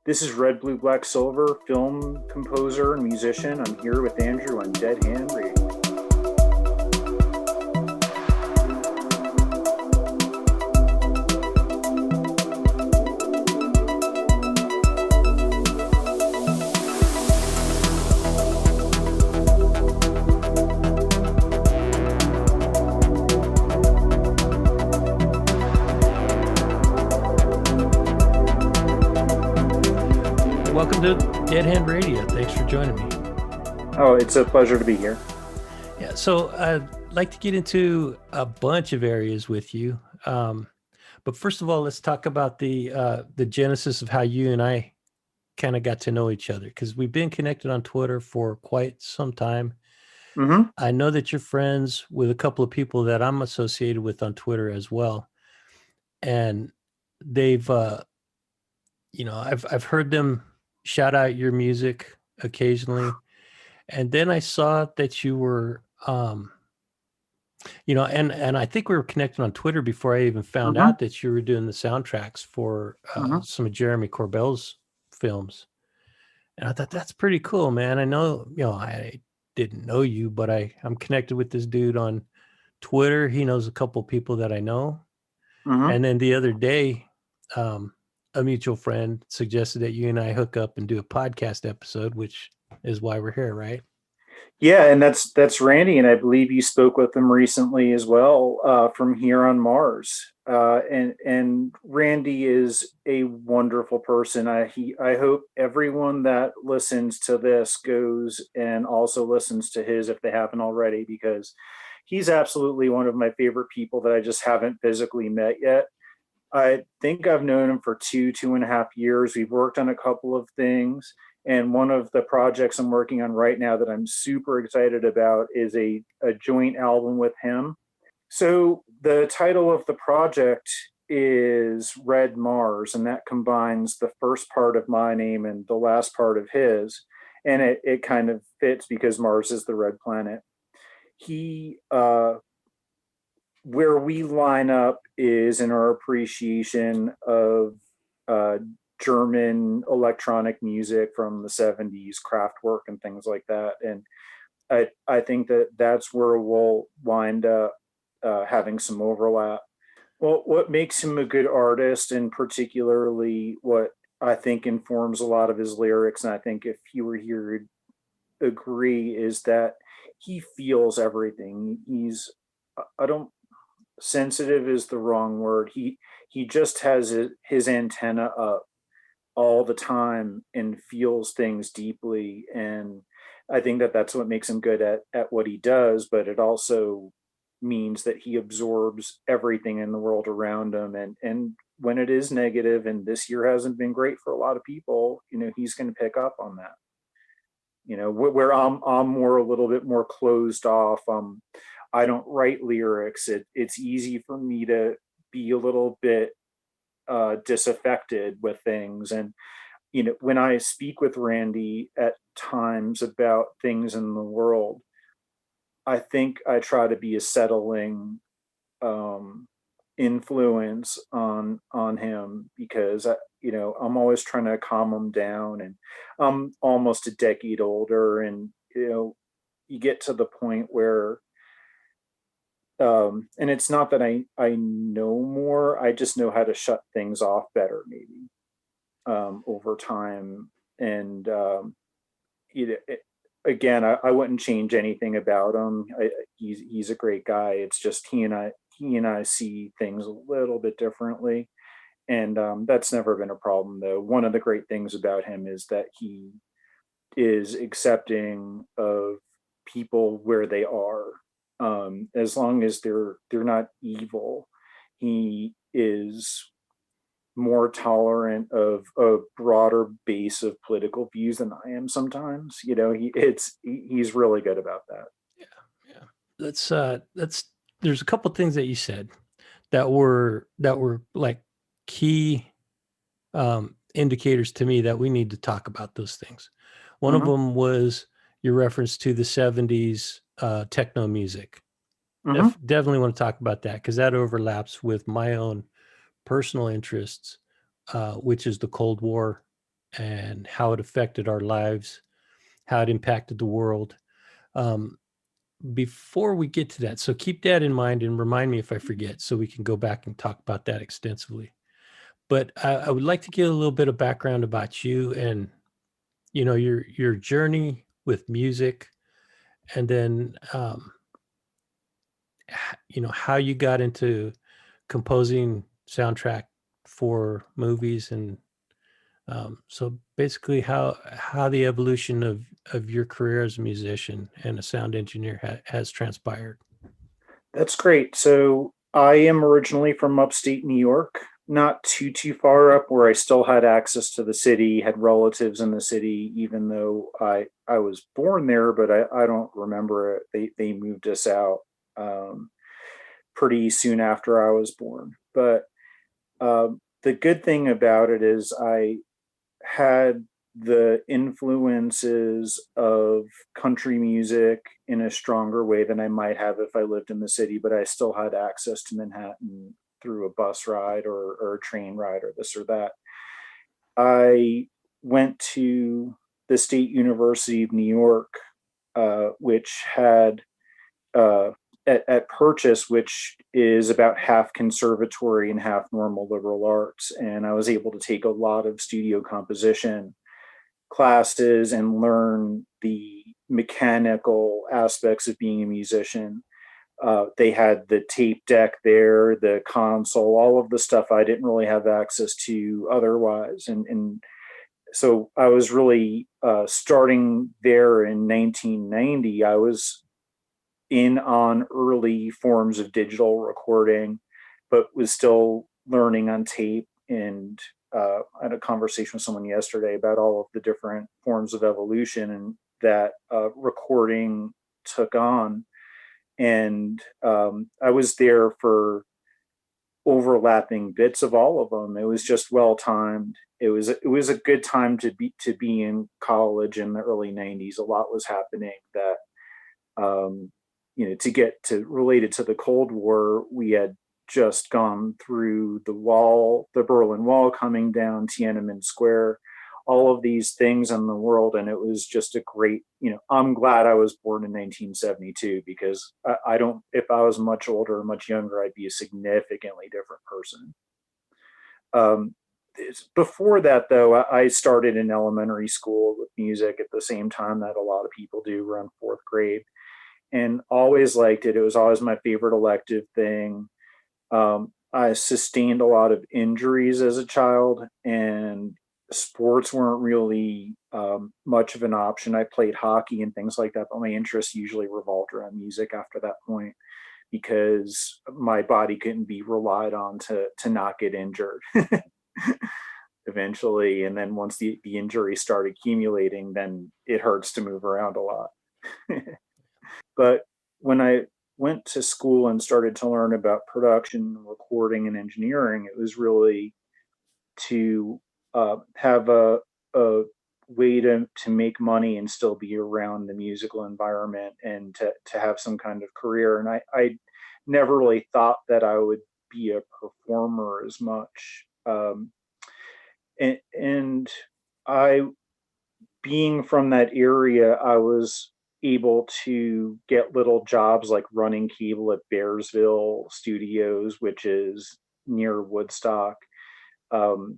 This is RedBlueBlackSilver, film composer and musician. I'm here with Andrew on Dead Hand Radio. Welcome to Dead Hand Radio. Thanks for joining me. Oh, it's a pleasure to be here. Yeah, so I'd like to get into a bunch of areas with you. But first of all, let's talk about the genesis of how you and I kind of got to know each other, because we've been connected on Twitter for quite some time. Mm-hmm. I know that you're friends with a couple of people that I'm associated with on Twitter as well. And they've, I've heard them shout out your music occasionally. And then I saw that you were, and I think we were connected on Twitter before I even found out that you were doing the soundtracks for some of Jeremy Corbell's films. And I thought, that's pretty cool, man. I know, I didn't know you, but I'm connected with this dude on Twitter. He knows a couple of people that I know. And then the other day, a mutual friend suggested that you and I hook up and do a podcast episode, which is why we're here, right? Yeah, and that's Randy, and I believe you spoke with him recently as well, from here on Mars. And Randy is a wonderful person. I hope everyone that listens to this goes and also listens to his if they haven't already, because he's absolutely one of my favorite people that I just haven't physically met yet. I think I've known him for 2.5 years. We've worked on a couple of things. And one of the projects I'm working on right now that I'm super excited about is a joint album with him. So the title of the project is Red Mars, and that combines the first part of my name and the last part of his. And it kind of fits because Mars is the red planet. Where we line up is in our appreciation of German electronic music from the 70s, Kraftwerk and things like that. And I think that's where we'll wind up having some overlap. Well, what makes him a good artist, and particularly what I think informs a lot of his lyrics, and I think if he were here, he'd agree, is that he feels everything. Sensitive is the wrong word. He just has his antenna up all the time and feels things deeply. And I think that's what makes him good at what he does, but it also means that he absorbs everything in the world around him. And when it is negative, and this year hasn't been great for a lot of people, he's going to pick up on that. Where I'm a little bit more closed off. I don't write lyrics. It's easy for me to be a little bit disaffected with things. And, when I speak with Randy at times about things in the world, I think I try to be a settling influence on him, because, I'm always trying to calm him down, and I'm almost a decade older. And, you get to the point where, and it's not that I know more, I just know how to shut things off better, maybe, over time. And again, I wouldn't change anything about him. He's a great guy. It's just he and I see things a little bit differently, and that's never been a problem, though. One of the great things about him is that he is accepting of people where they are. As long as they're not evil, he is more tolerant of a broader base of political views than I am sometimes. He's really good about that. Yeah. There's a couple things that you said that were like key indicators to me that we need to talk about those things. One of them was your reference to the 70s techno music. Definitely want to talk about that, because that overlaps with my own personal interests, which is the Cold War and how it affected our lives, how it impacted the world. Um, Before we get to that, so keep that in mind and remind me if I forget, so we can go back and talk about that extensively. But I would like to get a little bit of background about you and your journey with music, and then how you got into composing soundtrack for movies, and so basically how the evolution of your career as a musician and a sound engineer has transpired. That's great. So I am originally from upstate New York, not too far up, where I still had access to the city, had relatives in the city, even though I was born there, but I don't remember it. They moved us out um, pretty soon after I was born. But the good thing about it is I had the influences of country music in a stronger way than I might have if I lived in the city, but I still had access to Manhattan through a bus ride or a train ride or this or that. I went to the State University of New York, which had uh, at Purchase, which is about half conservatory and half normal liberal arts. And I was able to take a lot of studio composition classes and learn the mechanical aspects of being a musician. They had the tape deck there, the console, all of the stuff I didn't really have access to otherwise. And so I was really starting there in 1990. I was in on early forms of digital recording, but was still learning on tape. And I had a conversation with someone yesterday about all of the different forms of evolution and that recording took on. And I was there for overlapping bits of all of them. It was just well timed. It was a good time to be in college in the early 90s. A lot was happening that to get to related to the Cold War, we had just gone through the Berlin Wall coming down, Tiananmen Square, all of these things in the world. And it was just a great, I'm glad I was born in 1972 because I don't, if I was much older, much younger, I'd be a significantly different person. Um, Before that, though, I started in elementary school with music at the same time that a lot of people do around fourth grade and always liked it. It was always my favorite elective thing. I sustained a lot of injuries as a child, and sports weren't really much of an option. I played hockey and things like that, but my interests usually revolved around music after that point because my body couldn't be relied on to not get injured eventually. And then once the injury started accumulating, then it hurts to move around a lot. But when I went to school and started to learn about production, recording, and engineering, it was really to have a way to make money and still be around the musical environment and to have some kind of career. And I never really thought that I would be a performer as much. And I being from that area, I was able to get little jobs like running cable at Bearsville Studios, which is near Woodstock. Um,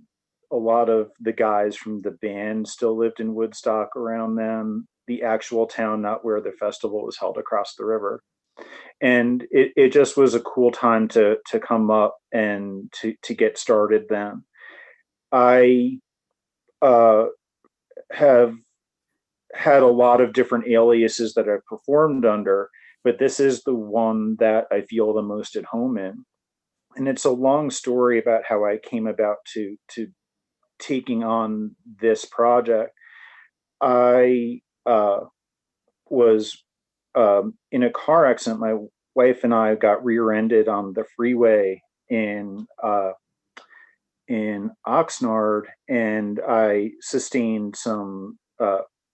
a lot of the guys from the band still lived in Woodstock around then, the actual town, not where the festival was held across the river. And it just was a cool time to come up and to get started then. I uh, have had a lot of different aliases that I've performed under, but this is the one that I feel the most at home in. And it's a long story about how I came about to taking on this project. I was in a car accident. My wife and I got rear-ended on the freeway in Oxnard, and I sustained some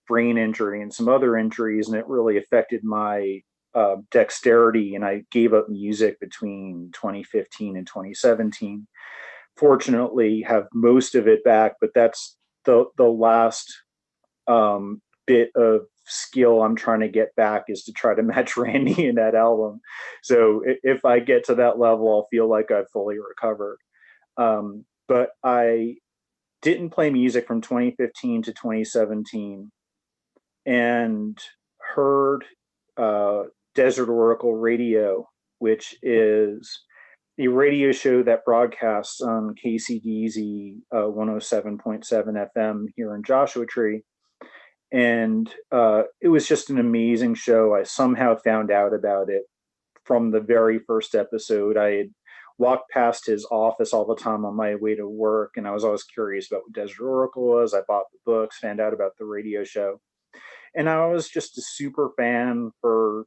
brain injury and some other injuries, and it really affected my dexterity. And I gave up music between 2015 and 2017. Fortunately, have most of it back, but that's the last bit of skill I'm trying to get back is to try to match Randy in that album. So if I get to that level, I'll feel like I've fully recovered. But I didn't play music from 2015 to 2017 and heard uh, Desert Oracle Radio, which is a radio show that broadcasts on KCDZ 107.7 FM here in Joshua Tree. And it was just an amazing show. I somehow found out about it from the very first episode. I had walked past his office all the time on my way to work, and I was always curious about what Desert Oracle was. I bought the books, found out about the radio show, and I was just a super fan for,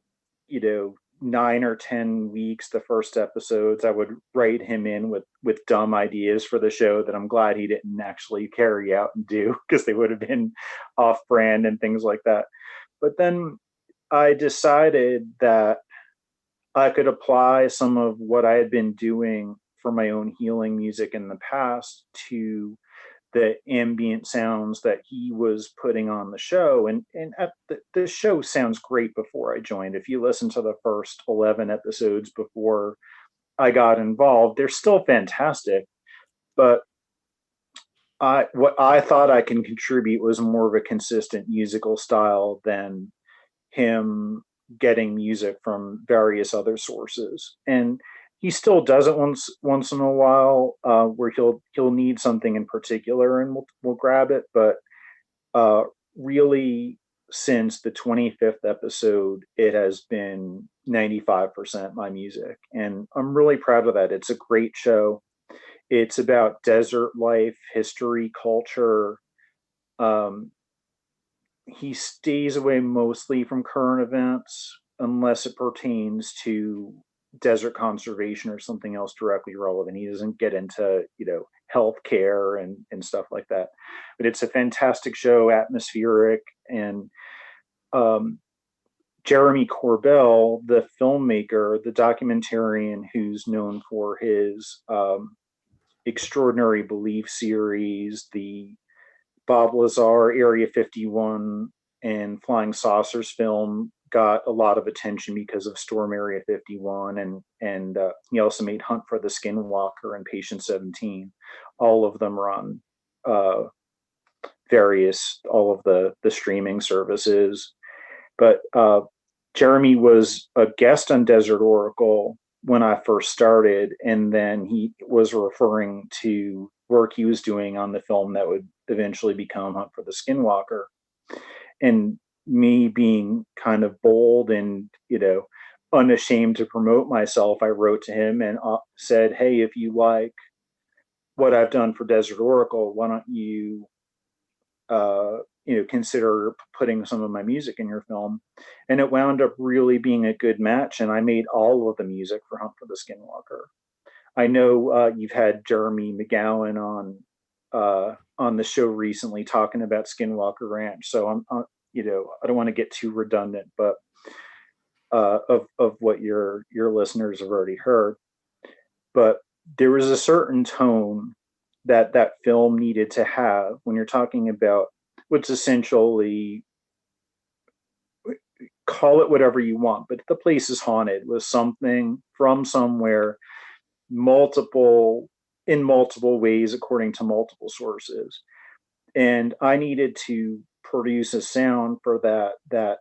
9 or 10 weeks. The first episodes, I would write him in with dumb ideas for the show that I'm glad he didn't actually carry out and do, because they would have been off brand and things like that. But then I decided that I could apply some of what I had been doing for my own healing music in the past to the ambient sounds that he was putting on the show. And the show sounds great before I joined. If you listen to the first 11 episodes before I got involved, they're still fantastic. But what I thought I can contribute was more of a consistent musical style than him getting music from various other sources. And he still does it once in a while, where he'll need something in particular, and we'll grab it. But really, since the 25th episode, it has been 95% my music, and I'm really proud of that. It's a great show. It's about desert life, history, culture. Um, he stays away mostly from current events unless it pertains to desert conservation or something else directly relevant. He doesn't get into, healthcare and stuff like that. But it's a fantastic show, atmospheric, and Jeremy Corbell, the filmmaker, the documentarian who's known for his Extraordinary Belief series, the Bob Lazar Area 51 and Flying Saucers film, got a lot of attention because of Storm Area 51, and he also made Hunt for the Skinwalker and Patient 17. All of them are on all of the streaming services. But Jeremy was a guest on Desert Oracle when I first started, and then he was referring to work he was doing on the film that would eventually become Hunt for the Skinwalker. And me being kind of bold and, unashamed to promote myself, I wrote to him and said, hey, if you like what I've done for Desert Oracle, why don't you, consider putting some of my music in your film? And it wound up really being a good match, and I made all of the music for Hunt for the Skinwalker. I know you've had Jeremy McGowan on the show recently talking about Skinwalker Ranch, so I'm I don't want to get too redundant, but of what your listeners have already heard. But there was a certain tone that film needed to have when you're talking about what's essentially, call it whatever you want, but the place is haunted with something from somewhere, in multiple ways according to multiple sources. And I needed to produce a sound for that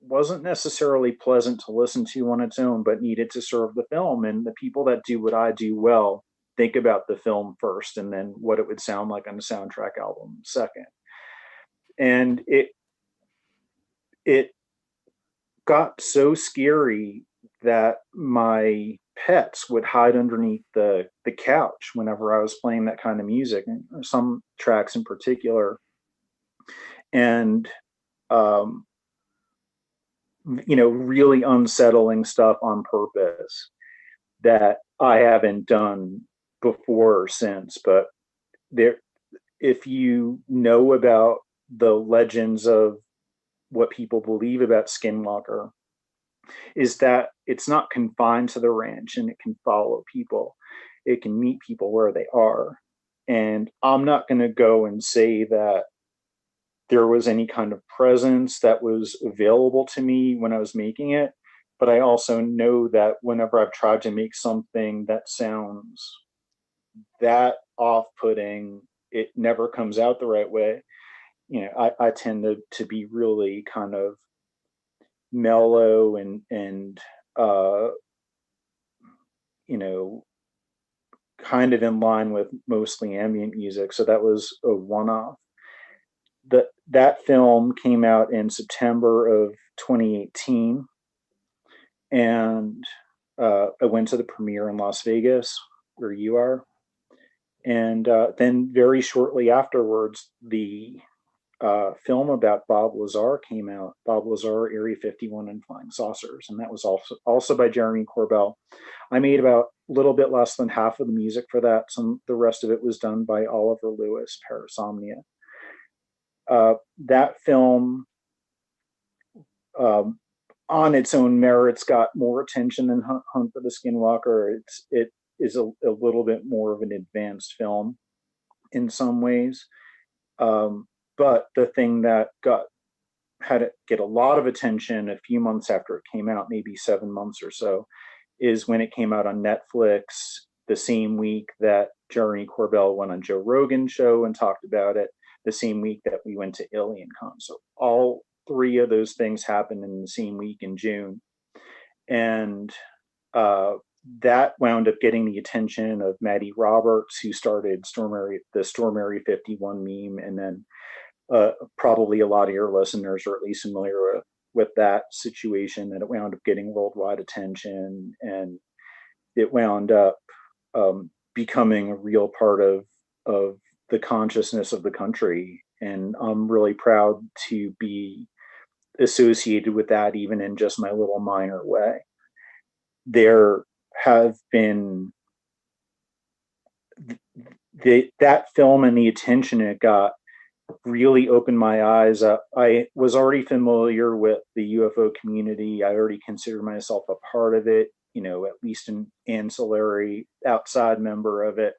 wasn't necessarily pleasant to listen to on its own, but needed to serve the film. And the people that do what I do well think about the film first, and then what it would sound like on a soundtrack album second. And it got so scary that my pets would hide underneath the couch whenever I was playing that kind of music, and some tracks in particular. And really unsettling stuff on purpose that I haven't done before or since. But if you know about the legends of what people believe about Skinwalker, is that it's not confined to the ranch, and it can follow people. It can meet people where they are. And I'm not going to go and say that there was any kind of presence that was available to me when I was making it. But I also know that whenever I've tried to make something that sounds that off putting, it never comes out the right way. I tend to be really kind of mellow and uh, you know, kind of in line with mostly ambient music. So that was a one off. That film came out in September of 2018, and I went to the premiere in Las Vegas, where you are, and then very shortly afterwards, the film about Bob Lazar came out. Bob Lazar, Area 51 and Flying Saucers, and that was also by Jeremy Corbell. I made about a little bit less than half of the music for that. The rest of it was done by Oliver Lewis, Parasomnia. That film, um, on its own merits, got more attention than Hunt for the Skinwalker. It is a little bit more of an advanced film in some ways. But the thing that had it get a lot of attention a few months after it came out, maybe 7 months or so, is when it came out on Netflix the same week that Jeremy Corbell went on Joe Rogan's show and talked about it, the same week that we went to AlienCon. So all three of those things happened in the same week in June. And that wound up getting the attention of Maddie Roberts, who started the Storm Area 51 meme, and then probably a lot of your listeners are at least familiar with that situation, and it wound up getting worldwide attention, and it wound up becoming a real part of the consciousness of the country. And I'm really proud to be associated with that, even in just my little minor way. There have been that film and the attention it got really opened my eyes up. I was already familiar with the UFO community. I already considered myself a part of it, at least an ancillary outside member of it,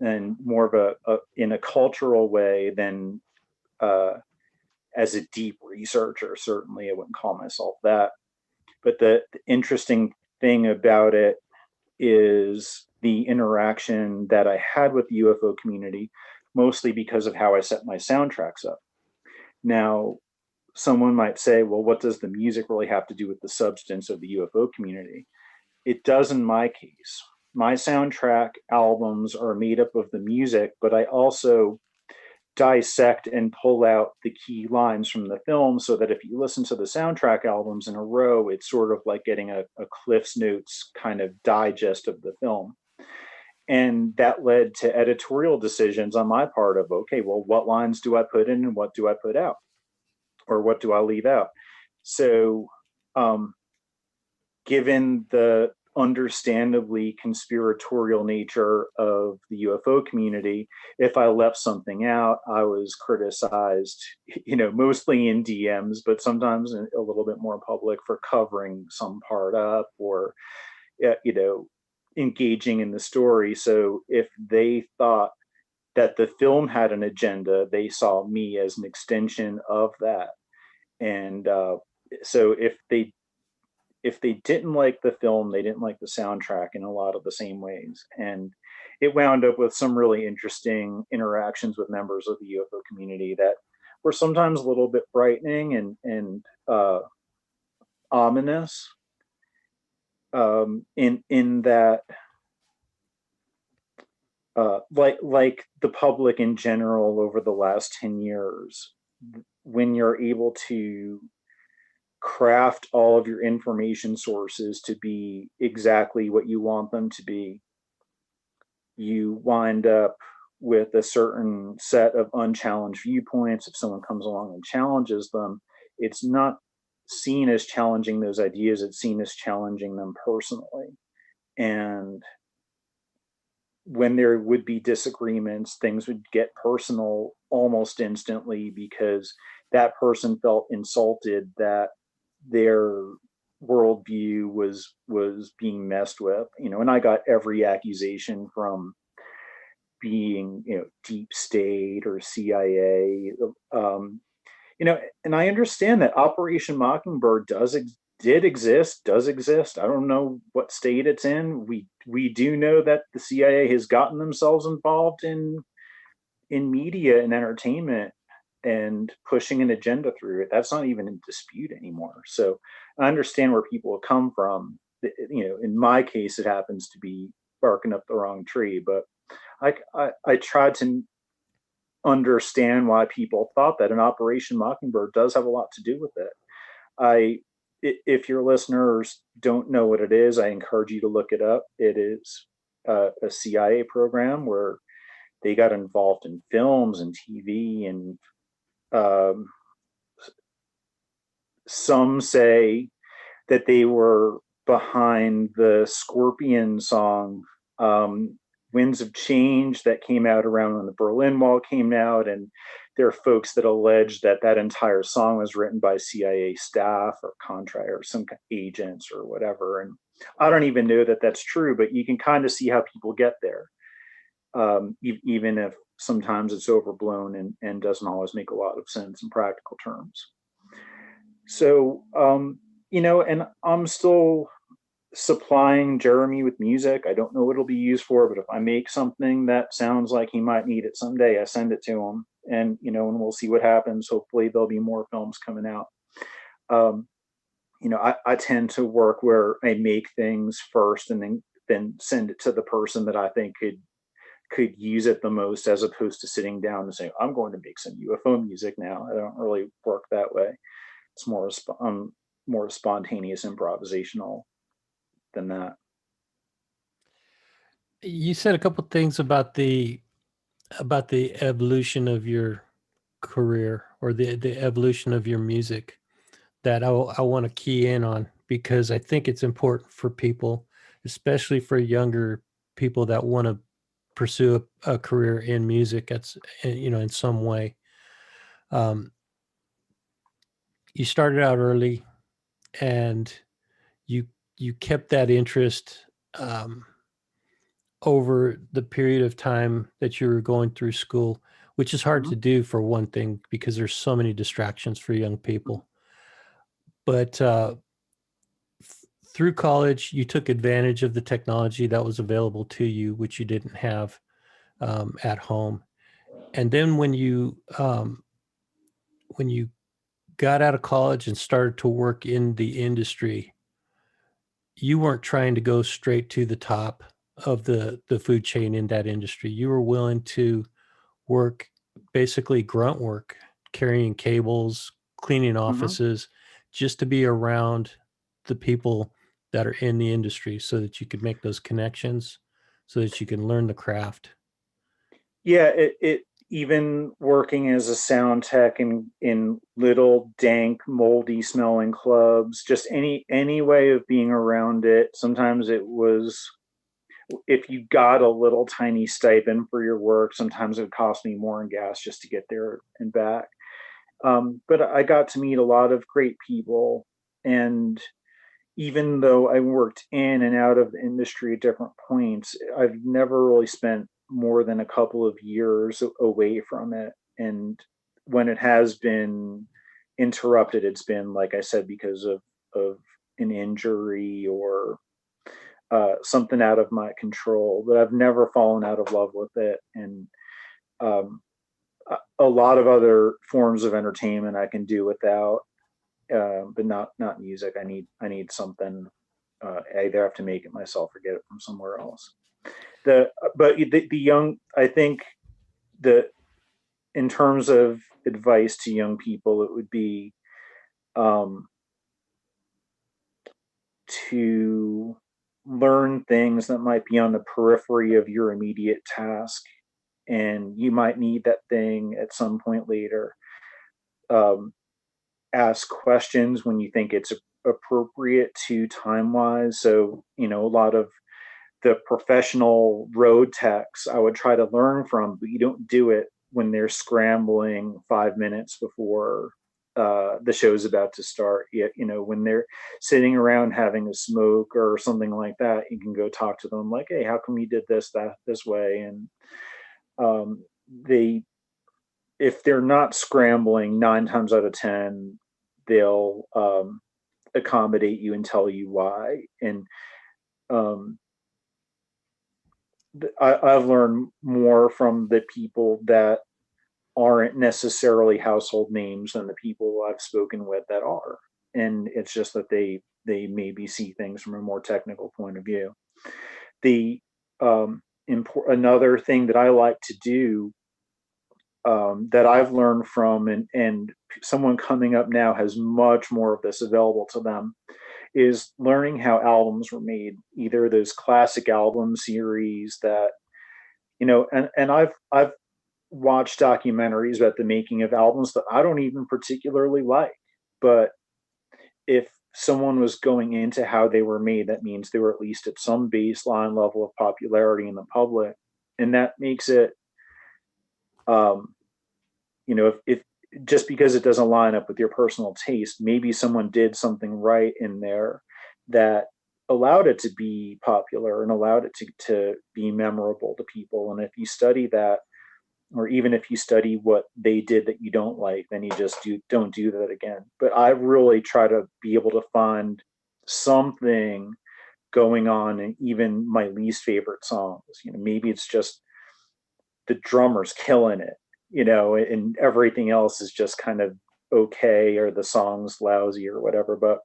and more of in a cultural way than as a deep researcher. Certainly, I wouldn't call myself that. But the interesting thing about it is the interaction that I had with the UFO community, mostly because of how I set my soundtracks up. Now, someone might say, well, what does the music really have to do with the substance of the UFO community? It does in my case. My soundtrack albums are made up of the music, but I also dissect and pull out the key lines from the film, so that if you listen to the soundtrack albums in a row, it's sort of like getting a Cliff's Notes kind of digest of the film. And that led to editorial decisions on my part of, okay, well, what lines do I put in and what do I put out? Or what do I leave out? So, given the understandably conspiratorial nature of the UFO community, if I left something out, I was criticized, mostly in DMs, but sometimes a little bit more public, for covering some part up or, engaging in the story. So if they thought that the film had an agenda, they saw me as an extension of that. And so if they didn't like the film, they didn't like the soundtrack in a lot of the same ways. And it wound up with some really interesting interactions with members of the UFO community that were sometimes a little bit frightening and ominous, in that, like the public in general over the last 10 years, when you're able to craft all of your information sources to be exactly what you want them to be, you wind up with a certain set of unchallenged viewpoints. If someone comes along and challenges them, it's not seen as challenging those ideas, it's seen as challenging them personally. And when there would be disagreements, things would get personal almost instantly, because that person felt insulted that their worldview was being messed with. And I got every accusation from being, deep state or CIA. And I understand that Operation Mockingbird does exist. I don't know what state it's in. We do know that the CIA has gotten themselves involved in media and entertainment and pushing an agenda through it. That's not even in dispute anymore. So I understand where people come from. In my case, it happens to be barking up the wrong tree, but I tried to understand why people thought that, and Operation Mockingbird does have a lot to do with it. If your listeners don't know what it is, I encourage you to look it up. It is a CIA program where they got involved in films and TV, and um, some say that they were behind the Scorpion song, Winds of Change, that came out around when the Berlin Wall came out. And there are folks that allege that that entire song was written by CIA staff or contract or some agents or whatever. And I don't even know that that's true, but you can kind of see how people get there, even if sometimes it's overblown and doesn't always make a lot of sense in practical terms. So, and I'm still supplying Jeremy with music. I don't know what it'll be used for, but if I make something that sounds like he might need it someday, I send it to him, and we'll see what happens. Hopefully, there'll be more films coming out. I tend to work where I make things first, and then send it to the person that I think could use it the most, as opposed to sitting down and saying, I'm going to make some UFO music now. I don't really work that way. It's more spontaneous, improvisational than that. You said a couple things about the evolution of your career, or the evolution of your music, that I want to key in on, because I think it's important for people, especially for younger people that want to pursue a career in music. That's, in some way. You started out early, and you kept that interest over the period of time that you were going through school, which is hard to do, for one thing, because there's so many distractions for young people. But through college, you took advantage of the technology that was available to you, which you didn't have at home. And then when you got out of college and started to work in the industry, you weren't trying to go straight to the top of the food chain in that industry. You were willing to work, basically grunt work, carrying cables, cleaning Mm-hmm. offices, just to be around the people that are in the industry, so that you could make those connections, so that you can learn the craft. Yeah, it even working as a sound tech in little dank, moldy smelling clubs, just any way of being around it. Sometimes it was, if you got a little tiny stipend for your work, sometimes it would cost me more in gas just to get there and back. But I got to meet a lot of great people, and even though I worked in and out of the industry at different points, I've never really spent more than a couple of years away from it. And when it has been interrupted, it's been, like I said, because of an injury or something out of my control. But I've never fallen out of love with it. And um, a lot of other forms of entertainment I can do without, but not music. I need something. I either have to make it myself or get it from somewhere else. The young, I think, the in terms of advice to young people, it would be um, to learn things that might be on the periphery of your immediate task, and you might need that thing at some point later. Um, Ask questions when you think it's appropriate to time wise. So, a lot of the professional road techs I would try to learn from, but you don't do it when they're scrambling 5 minutes before the show's about to start. Yet, when they're sitting around having a smoke or something like that, you can go talk to them like, hey, how come you did this way? And They, if they're not scrambling, 9 times out of 10, they'll accommodate you and tell you why. And um, I've learned more from the people that aren't necessarily household names than the people I've spoken with that are. And it's just that they maybe see things from a more technical point of view. The another thing that I like to do, that I've learned from, and someone coming up now has much more of this available to them, is learning how albums were made, either those classic album series that, and I've watched documentaries about the making of albums that I don't even particularly like, but if someone was going into how they were made, that means they were at least at some baseline level of popularity in the public, and that makes it, um, if just because it doesn't line up with your personal taste, maybe someone did something right in there that allowed it to be popular and allowed it to be memorable to people. And if you study that, or even if you study what they did that you don't like, then you just don't do that again. But I really try to be able to find something going on in even my least favorite songs. Maybe it's just the drummer's killing it, and everything else is just kind of okay, or the song's lousy or whatever. But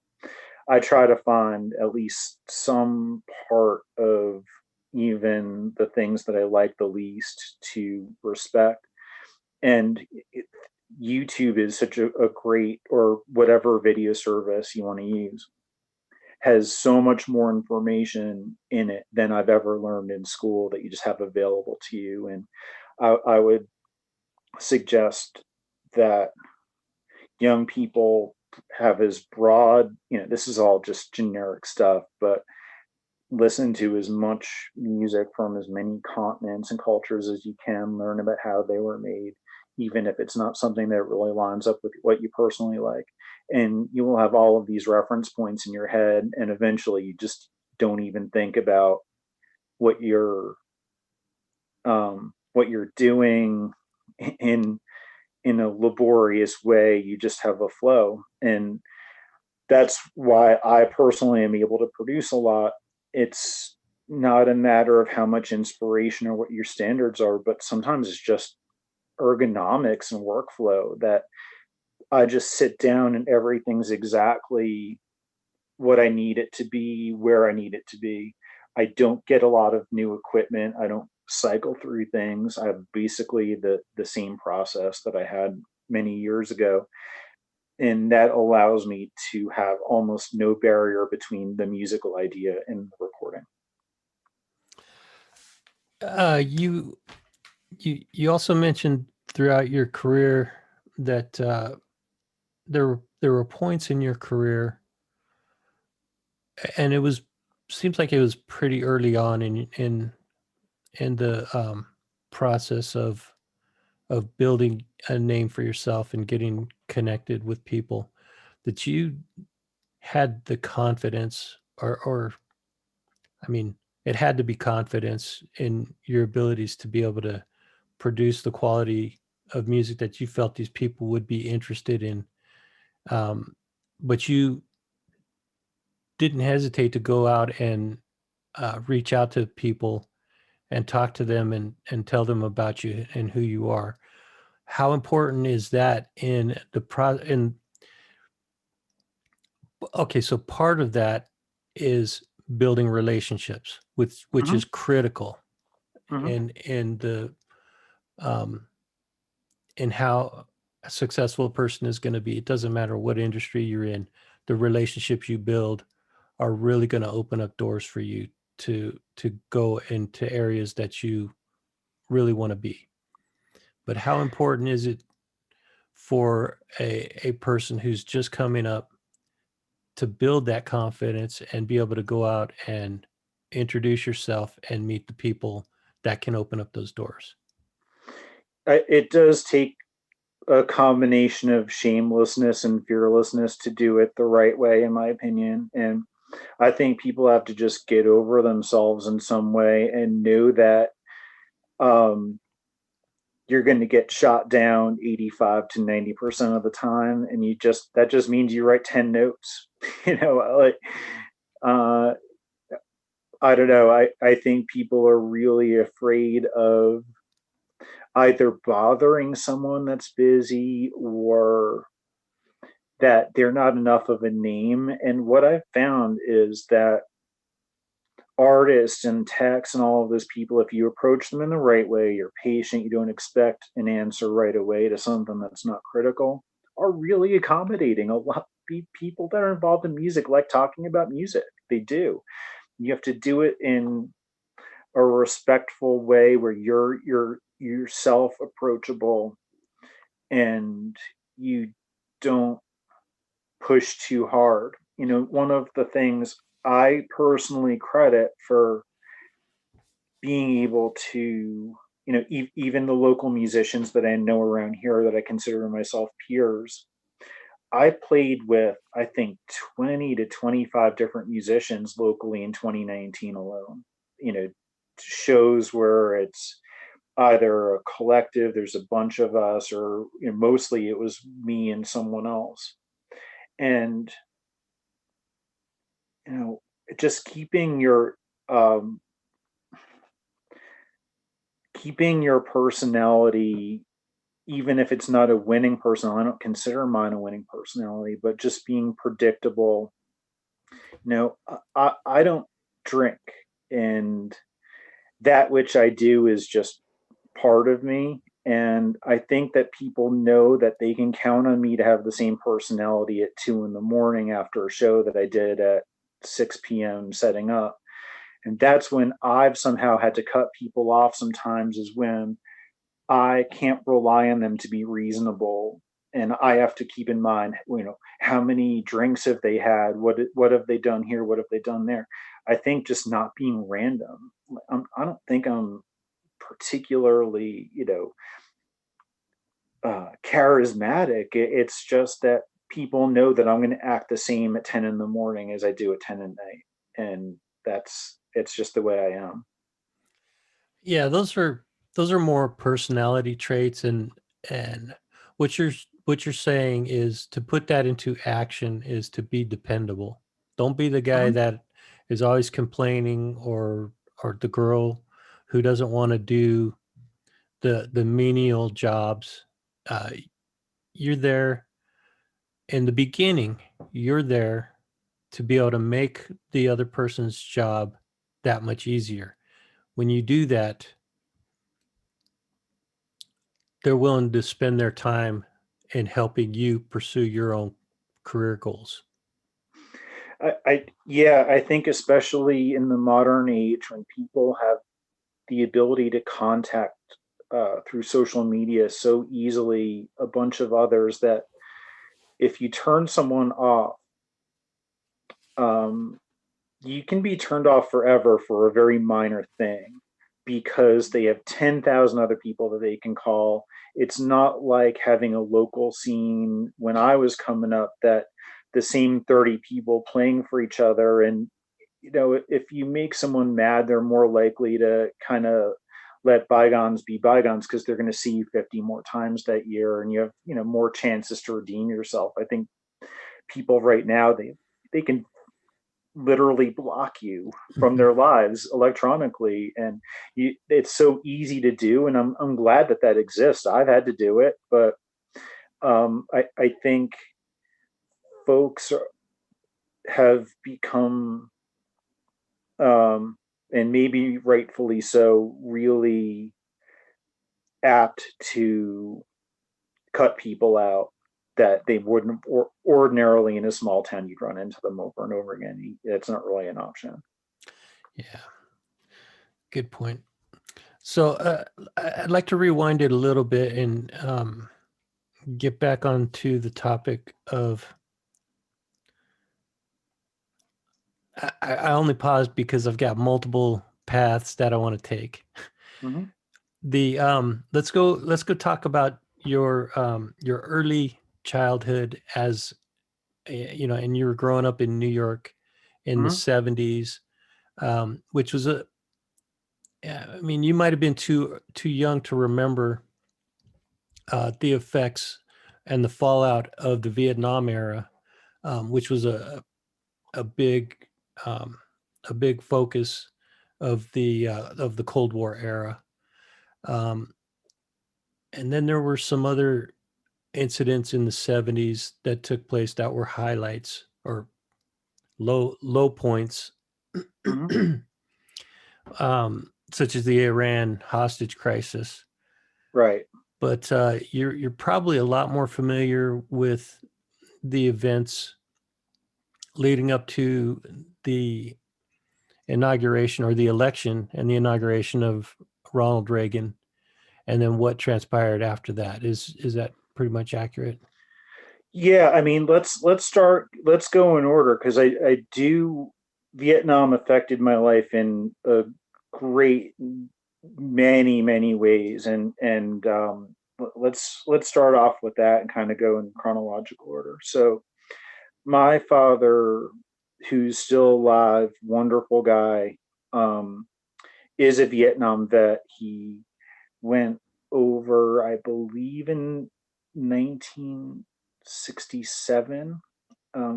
I try to find at least some part of even the things that I like the least to respect. And YouTube is such a great, or whatever video service you want to use, has so much more information in it than I've ever learned in school that you just have available to you. And I would suggest that young people have as broad, this is all just generic stuff, but listen to as much music from as many continents and cultures as you can, learn about how they were made, even if it's not something that really lines up with what you personally like. And you will have all of these reference points in your head, and eventually you just don't even think about what you're what you're doing in in a laborious way. You just have a flow. And that's why I personally am able to produce a lot. It's not a matter of how much inspiration or what your standards are, but sometimes it's just ergonomics and workflow, that I just sit down and everything's exactly what I need it to be, where I need it to be. I don't get a lot of new equipment. I don't cycle through things. I have basically the same process that I had many years ago, and that allows me to have almost no barrier between the musical idea and the recording. You also mentioned throughout your career that there were points in your career, and it was seems like it was pretty early on in the process of building a name for yourself and getting connected with people, that you had the confidence, or I mean, it had to be confidence in your abilities to be able to produce the quality of music that you felt these people would be interested in. But you didn't hesitate to go out and reach out to people and talk to them and tell them about you and who you are. How important is that in the okay, so part of that is building relationships, which Mm-hmm. is critical Mm-hmm. in the um, in how successful a person is going to be. It doesn't matter what industry you're in. The relationships you build are really going to open up doors for you to go into areas that you really want to be. But how important is it for a person who's just coming up to build that confidence and be able to go out and introduce yourself and meet the people that can open up those doors? It does take a combination of shamelessness and fearlessness to do it the right way, in my opinion. And I think people have to just get over themselves in some way and know that, um, you're going to get shot down 85 to 90% of the time. And that just means you write 10 notes, like, uh, I don't know. I think people are really afraid of either bothering someone that's busy or that they're not enough of a name. And what I've found is that artists and techs and all of those people, if you approach them in the right way, you're patient, you don't expect an answer right away to something that's not critical, are really accommodating. A lot of people that are involved in music like talking about music. They do. You have to do it in a respectful way where you're yourself approachable and you don't push too hard. One of the things I personally credit for being able to, even the local musicians that I know around here that I consider myself peers, I played with, I think, 20 to 25 different musicians locally in 2019 alone. Shows where it's either a collective, there's a bunch of us, or mostly it was me and someone else. And you know, just um, keeping your personality, even if it's not a winning personality. I don't consider mine a winning personality, but just being predictable. I don't drink, and that which I do is just part of me. And I think that people know that they can count on me to have the same personality at 2 in the morning after a show that I did at 6 p.m. setting up. And that's when I've somehow had to cut people off sometimes, is when I can't rely on them to be reasonable. And I have to keep in mind, how many drinks have they had? What have they done here? What have they done there? I think just not being random. I don't think I'm particularly, charismatic. It's just that people know that I'm going to act the same at 10 in the morning as I do at 10 at night, and it's just the way I am. Yeah, those are more personality traits, and what you're saying is to put that into action is to be dependable. Don't be the guy Mhm. that is always complaining, or the girl who doesn't want to do the menial jobs. Uh, you're there in the beginning. You're there to be able to make the other person's job that much easier. When you do that, they're willing to spend their time in helping you pursue your own career goals. Yeah, I think especially in the modern age when people have the ability to contact through social media so easily a bunch of others, that if you turn someone off, um, you can be turned off forever for a very minor thing because they have 10,000 other people that they can call. It's not like having a local scene when I was coming up, that the same 30 people playing for each other. And, if you make someone mad, they're more likely to kind of let bygones be bygones because they're going to see you 50 more times that year, and you have, more chances to redeem yourself. I think people right now, they can literally block you from their lives electronically, and it's so easy to do. And I'm glad that that exists. I've had to do it, but I think folks have become, um, and maybe rightfully so, really apt to cut people out that they wouldn't, or ordinarily in a small town you'd run into them over and over again. It's not really an option. Yeah, good point. So I'd like to rewind it a little bit and get back onto the topic of. I only paused because I've got multiple paths that I want to take. Mm-hmm. The let's go talk about your early childhood as and you were growing up in New York in the Mm-hmm. 70s, which was I mean, you might have been too young to remember the effects and the fallout of the Vietnam era, which was a big um, a big focus of the Cold War era. Um, and then there were some other incidents in the 70s that took place that were highlights or low points, Mhm. such as the Iran hostage crisis. Right. But you're probably a lot more familiar with the events leading up to the inauguration or the election and the inauguration of Ronald Reagan, and then what transpired after that. Is that pretty much accurate? Yeah, I mean, let's go in order because I do Vietnam affected my life in a great many ways, and let's start off with that and kind of go in chronological order. So my father, who's still alive, wonderful guy, um, is a Vietnam vet. He went over, I believe, in 1967,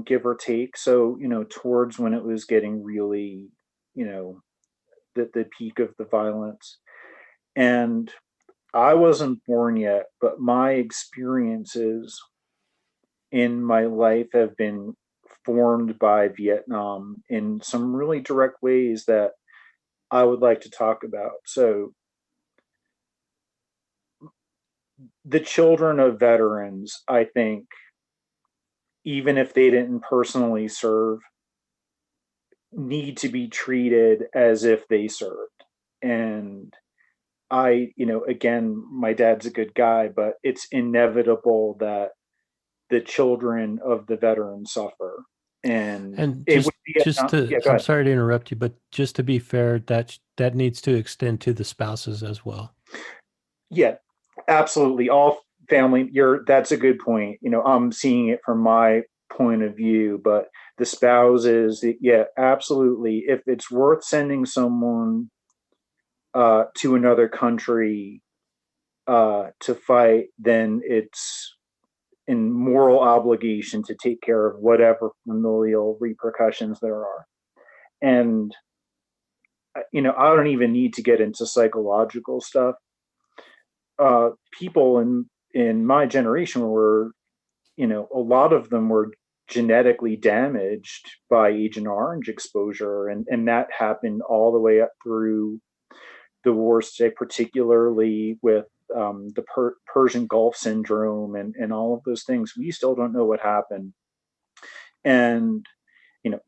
give or take. So, towards when it was getting really, you know, the peak of the violence. And I wasn't born yet, but my experiences in my life have been formed by Vietnam in some really direct ways that I would like to talk about. So, the children of veterans, I think, even if they didn't personally serve, need to be treated as if they served. And again, my dad's a good guy, but it's inevitable that the children of the veterans suffer. And And it would be, just to, yeah, go I'm ahead. sorry to interrupt you, but just to be fair, that needs to extend to the spouses as well. Yeah, absolutely. All family, that's a good point. I'm seeing it from my point of view, but the spouses, yeah, absolutely. If it's worth sending someone to another country to fight, then it's in moral obligation to take care of whatever familial repercussions there are. And I don't even need to get into psychological stuff. People in my generation were, a lot of them were genetically damaged by Agent Orange exposure, and that happened all the way up through the wars today, particularly with the Persian Gulf syndrome and all of those things. We still don't know what happened. And,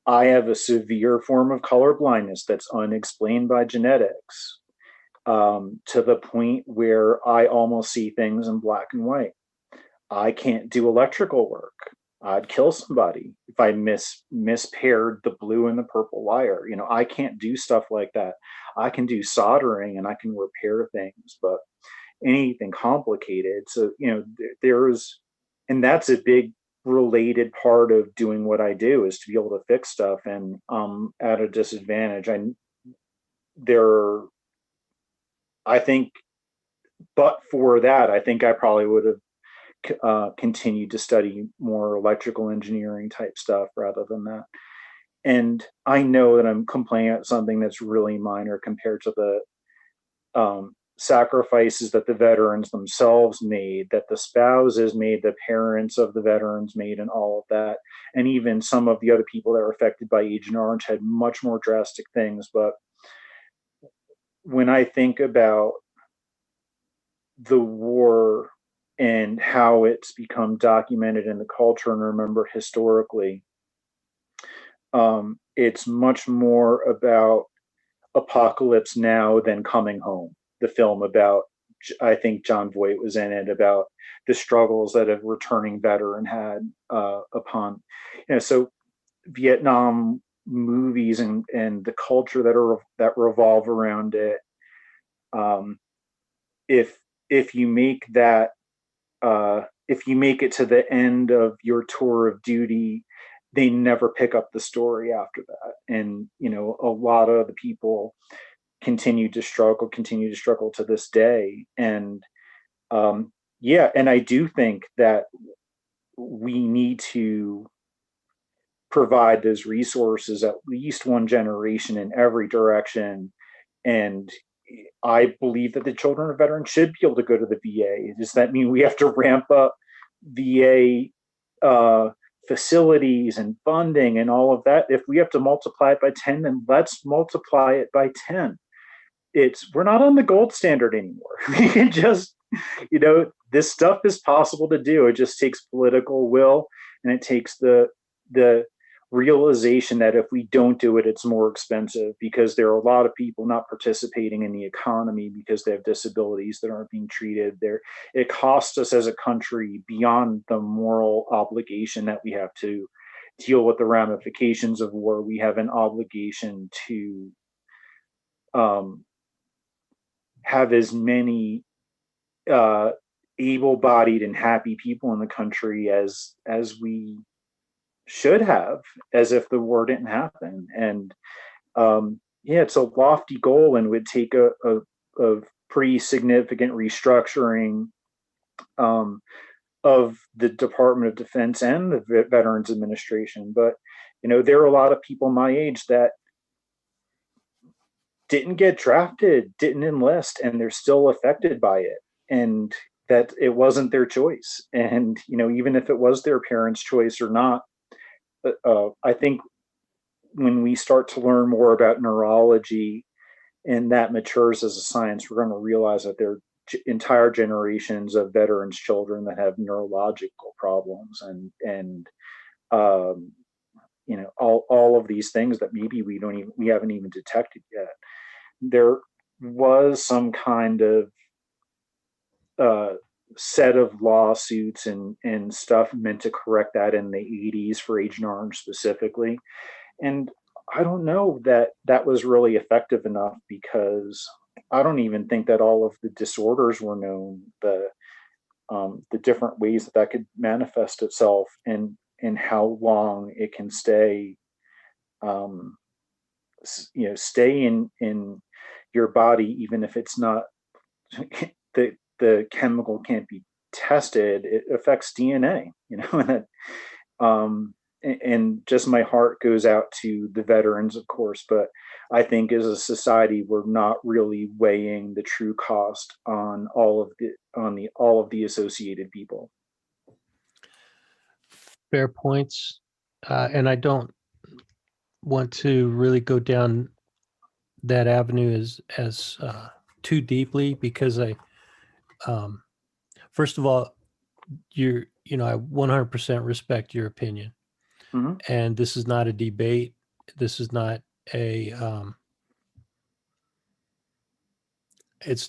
I have a severe form of color blindness that's unexplained by genetics, to the point where I almost see things in black and white. I can't do electrical work. I'd kill somebody if I mispaired the blue and the purple wire. I can't do stuff like that. I can do soldering and I can repair things, but anything complicated. So, there's, and that's a big related part of doing what I do is to be able to fix stuff. And at a disadvantage. There, I think, but for that, I think I probably would have continued to study more electrical engineering type stuff rather than that. And I know that I'm complaining at something that's really minor compared to the sacrifices that the veterans themselves made, that the spouses made, the parents of the veterans made, and all of that. And even some of the other people that were affected by Agent Orange had much more drastic things. But when I think about the war and how it's become documented in the culture and remember historically, it's much more about Apocalypse Now than Coming Home. The film about, I think John Voight was in it, about the struggles that a returning veteran had upon, so Vietnam movies and the culture that revolve around it. Um, if if you make that if you make it to the end of your tour of duty, they never pick up the story after that. And, a lot of the people continue to struggle to this day. And yeah, and I do think that we need to provide those resources at least one generation in every direction. And I believe that the children of veterans should be able to go to the VA. Does that mean we have to ramp up VA facilities and funding and all of that? If we have to multiply it by 10, then let's multiply it by 10. We're not on the gold standard anymore. We can just, this stuff is possible to do. It just takes political will, and it takes the realization that if we don't do it, it's more expensive, because there are a lot of people not participating in the economy because they have disabilities that aren't being treated. It costs us as a country beyond the moral obligation that we have to deal with the ramifications of war. We have an obligation to have as many able-bodied and happy people in the country as we should have, as if the war didn't happen. And yeah, it's a lofty goal and would take a pretty significant restructuring of the Department of Defense and the Veterans Administration. But there are a lot of people my age that didn't get drafted, didn't enlist, and they're still affected by it. And that it wasn't their choice. And even if it was their parents' choice or not, I think when we start to learn more about neurology and that matures as a science, we're going to realize that there are entire generations of veterans' children that have neurological problems and all of these things that maybe we haven't even detected yet. There was some kind of set of lawsuits and stuff meant to correct that in the 80s for Agent Orange specifically. And I don't know that that was really effective enough, because I don't even think that all of the disorders were known, the different ways that could manifest itself, and how long it can stay stay in your body, even if it's not the chemical can't be tested. It affects DNA, and just my heart goes out to the veterans, of course, but I think as a society we're not really weighing the true cost on all of the associated people. Fair points, and I don't want to really go down that avenue as too deeply, because I first of all, I 100% respect your opinion. Mm-hmm. And this is not a debate. This is not it's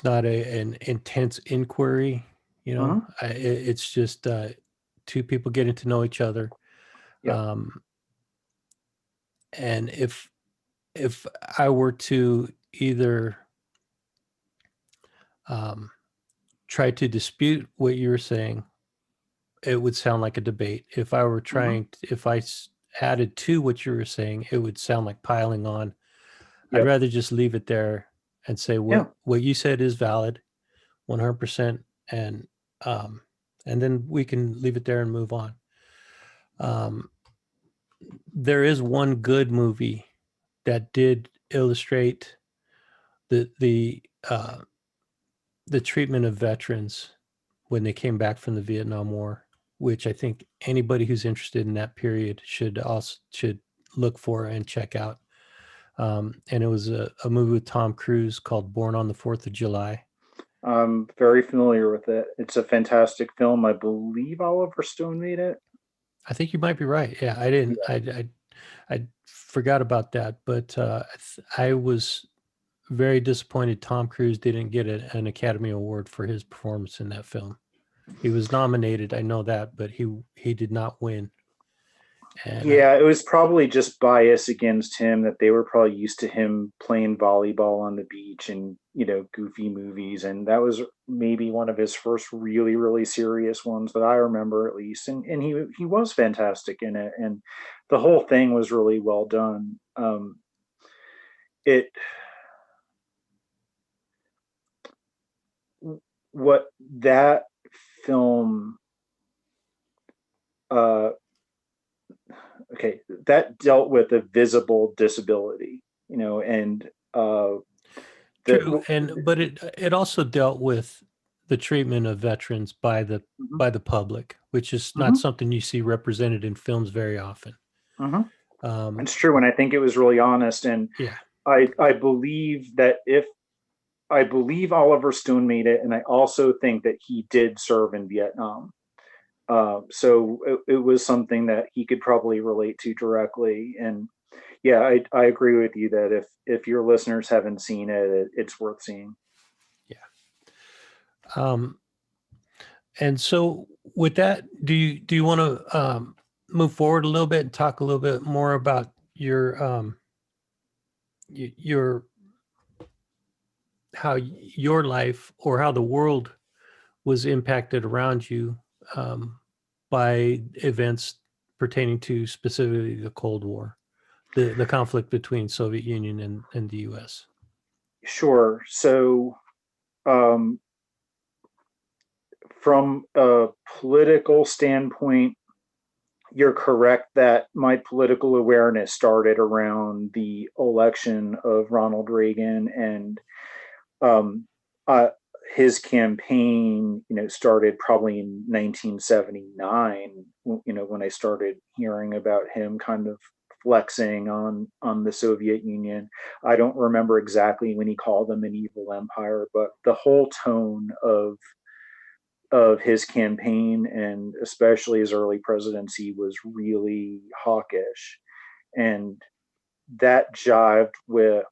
not an intense inquiry. Mm-hmm. It's just two people getting to know each other. Yep. And if I were to either try to dispute what you were saying, it would sound like a debate. If I were trying, if I added to what you were saying, it would sound like piling on. Yep. I'd rather just leave it there and say what you said is valid, 100%, and then we can leave it there and move on. There is one good movie that did illustrate the treatment of veterans when they came back from the Vietnam War, which I think anybody who's interested in that period should look for and check out. And it was a movie with Tom Cruise called Born on the 4th of July. I'm very familiar with it. It's a fantastic film. I believe Oliver Stone made it. I think you might be right. Yeah, I didn't. Yeah. I forgot about that, but I was very disappointed Tom Cruise didn't get an Academy Award for his performance in that film. He was nominated, I know that, but he did not win. And it was probably just bias against him, that they were probably used to him playing volleyball on the beach and goofy movies, and that was maybe one of his first really, really serious ones that I remember, at least. And he was fantastic in it, and the whole thing was really well done. What that film, uh, okay, that dealt with a visible disability, and True, the but it also dealt with the treatment of veterans mhm, by the public, which is not mhm, something you see represented in films very often. mhm. Um, It's true, and I think it was really honest. And yeah, I believe that if I believe Oliver Stone made it, and I also think that he did serve in Vietnam. So it was something that he could probably relate to directly. And yeah, I agree with you that if your listeners haven't seen it, it's worth seeing. yeah. Um, and so, with that, do you want to move forward a little bit and talk a little bit more about your how your life or how the world was impacted around you by events pertaining to specifically the Cold War, the conflict between Soviet Union and the U.S. Sure. So um, from a political standpoint, you're correct that my political awareness started around the election of Ronald Reagan, and um, uh, his campaign, started probably in 1979. When I started hearing about him kind of flexing on the Soviet Union. I don't remember exactly when he called them an evil empire, but the whole tone of his campaign, and especially his early presidency, was really hawkish, and that jived with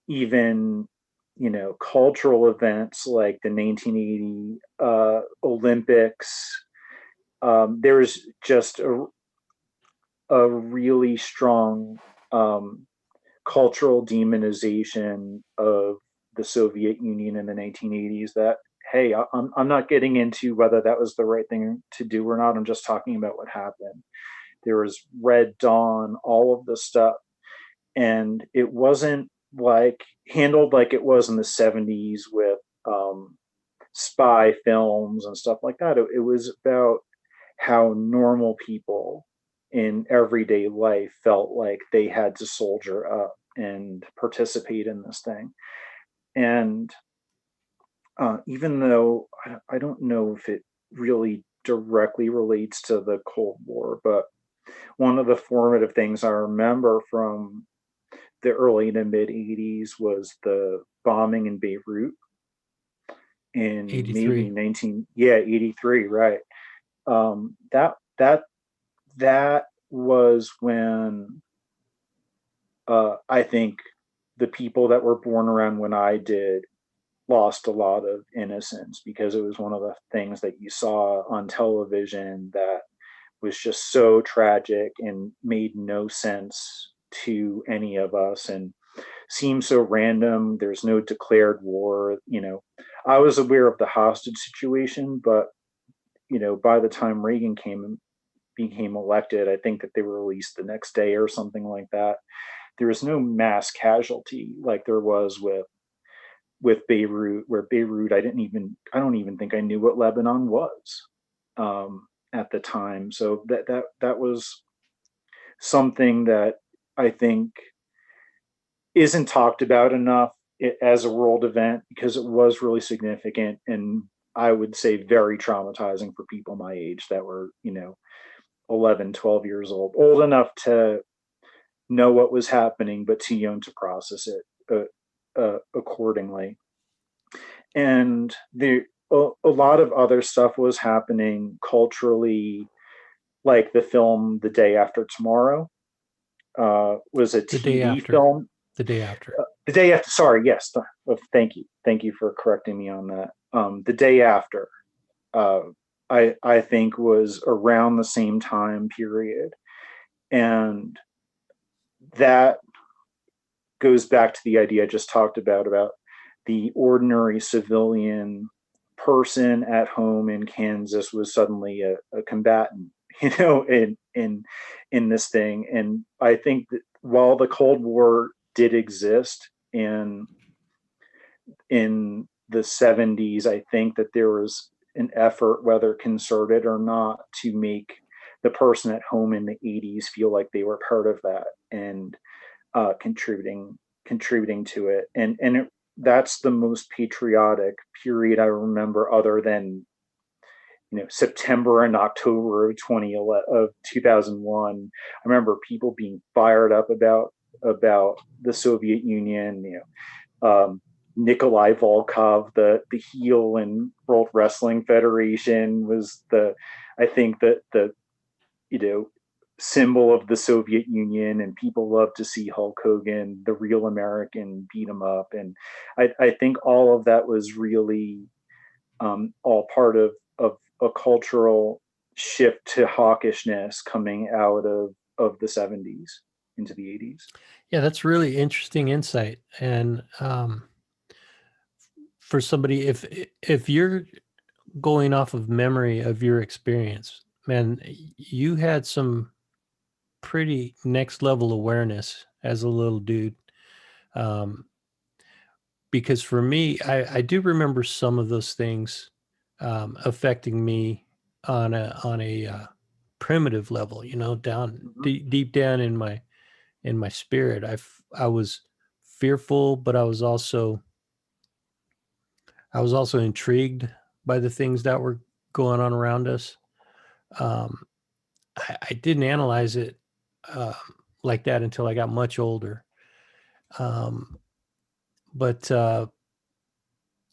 even cultural events like the 1980 Olympics. There was just a really strong um, cultural demonization of the Soviet Union in the 1980s. That, hey, I'm not getting into whether that was the right thing to do or not. I'm just talking about what happened. There was Red Dawn, all of the stuff, and it wasn't like handled like it was in the 70s with um, spy films and stuff like that. It was about how normal people in everyday life felt like they had to soldier up and participate in this thing. And even though I don't know if it really directly relates to the Cold War, but one of the formative things I remember from the early to mid 80s was the bombing in Beirut in maybe 83. 83, right. That was when I think the people that were born around when I did lost a lot of innocence, because it was one of the things that you saw on television that was just so tragic and made no sense to any of us, and seemed so random. There's no declared war. I was aware of the hostage situation, but by the time Reagan became elected, I think that they were released the next day or something like that. There was no mass casualty like there was with Beirut, where Beirut, I don't even think I knew what Lebanon was at the time. So that was something that I think isn't talked about enough as a world event, because it was really significant, and I would say very traumatizing for people my age that were 11, 12 years old enough to know what was happening but too young to process it accordingly. And a lot of other stuff was happening culturally, like the film The Day After Tomorrow was a The day TV after. film. The day after. The day after, sorry, yes. Thank you for correcting me on that. The Day After, uh, I think, was around the same time period, and that goes back to the idea I just talked about the ordinary civilian person at home in Kansas was suddenly a combatant, in this thing. And I think that while the Cold War did exist in the 70s, I think that there was an effort, whether concerted or not, to make the person at home in the 80s feel like they were part of that and contributing to it. That's the most patriotic period I remember, other than September and October of 2001. I remember people being fired up about the Soviet Union. Nikolai Volkov, the heel in World Wrestling Federation, was I think that the symbol of the Soviet Union, and people love to see Hulk Hogan, the real American, beat him up. And I think all of that was really all part of a cultural shift to hawkishness coming out of the 70s into the 80s. Yeah, that's really interesting insight. And for somebody, if you're going off of memory of your experience, man, you had some pretty next level awareness as a little dude. Because for me, I do remember some of those things affecting me on a primitive level, down Mm-hmm. deep down in my spirit. I was fearful, but I was also intrigued by the things that were going on around us. Um, I didn't analyze it uh, like that until I got much older. Um, but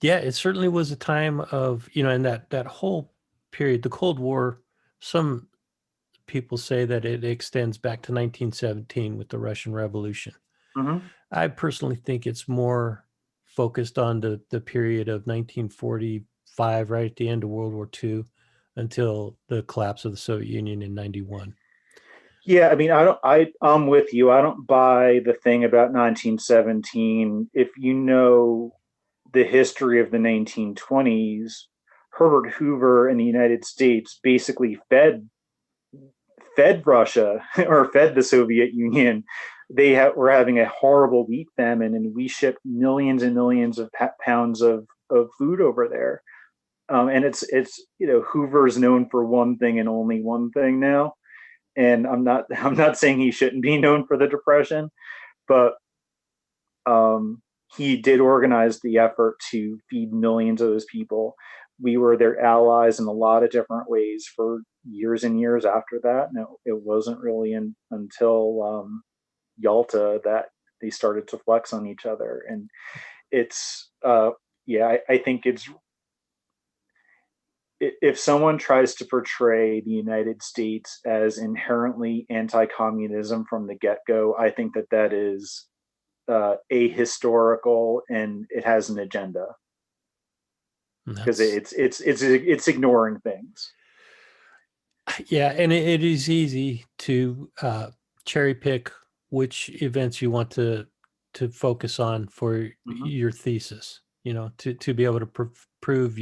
yeah, it certainly was a time of, and that whole period, the Cold War. Some people say that it extends back to 1917 with the Russian Revolution. Mm-hmm. I personally think it's more focused on the period of 1945, right at the end of World War II, until the collapse of the Soviet Union in 91. Yeah, I mean, I'm with you. I don't buy the thing about 1917. If you know the history of the 1920s, Herbert Hoover and the United States basically fed Russia or fed the Soviet Union. Were having a horrible wheat famine, and we shipped millions and millions of pounds of food over there. And it's Hoover's known for one thing and only one thing now. And I'm not saying he shouldn't be known for the Depression, but he did organize the effort to feed millions of those people. We were their allies in a lot of different ways for years and years after that. No, it wasn't really until Yalta that they started to flex on each other. And it's yeah, I think it's, if someone tries to portray the United States as inherently anti-communism from the get-go, I think that is ahistorical, and it has an agenda, because it's ignoring things. Yeah, and it is easy to cherry pick which events you want to focus on for Mm-hmm. your thesis. To be able to prove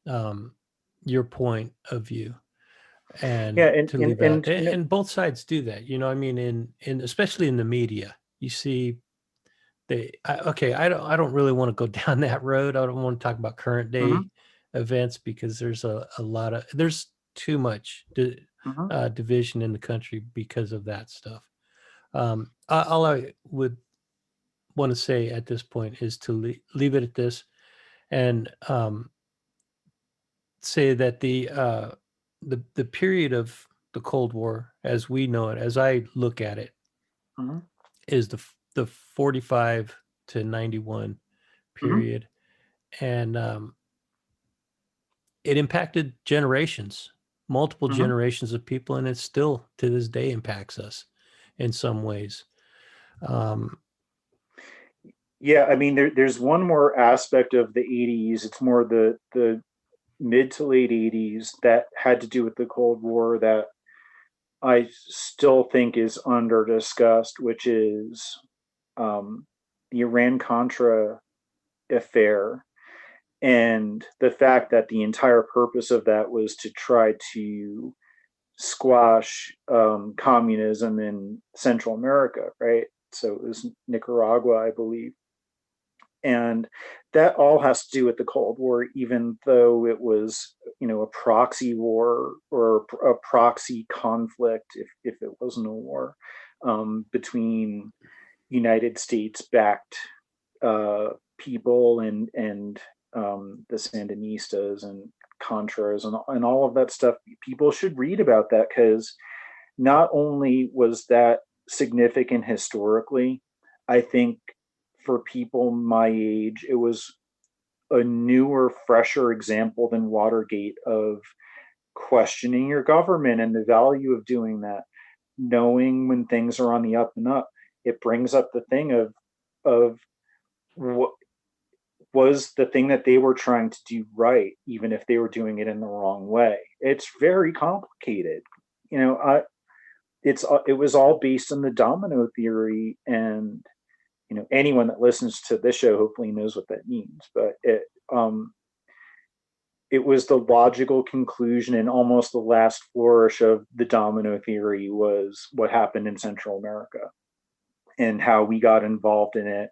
um, your point of view, Yeah, and to leave out. And both sides do that. I mean, in especially in the media, you see okay. I don't really want to go down that road. I don't want to talk about current mm-hmm, day events, because there's a lot of there's too much mm-hmm, division in the country because of that stuff. All I would want to say at this point is to leave it at this, and say that the period of the Cold War, as we know it, as I look at it, mm-hmm, is the 45 to 91 mm-hmm, period, and it impacted generations, multiple mm-hmm. generations of people, and it still to this day impacts us in some ways. Um, Yeah, I mean, there's one more aspect of the 80s. It's more the mid to late 80s that had to do with the Cold War that I still think is under discussed, which is the Iran Contra affair, and the fact that the entire purpose of that was to try to squash communism in Central America, right? So it was Nicaragua, I believe. And that all has to do with the Cold War, even though it was, a proxy war or a proxy conflict, if it wasn't a war, between United States backed people and the Sandinistas and Contras and all of that stuff. People should read about that, because not only was that significant historically, I think for people my age, it was a newer, fresher example than Watergate of questioning your government and the value of doing that, knowing when things are on the up and up. It brings up the thing of what was the thing that they were trying to do right, even if they were doing it in the wrong way. It's very complicated. You know, I, it was all based on the domino theory, and anyone that listens to this show hopefully knows what that means. But it was the logical conclusion, and almost the last flourish of the domino theory was what happened in Central America and how we got involved in it,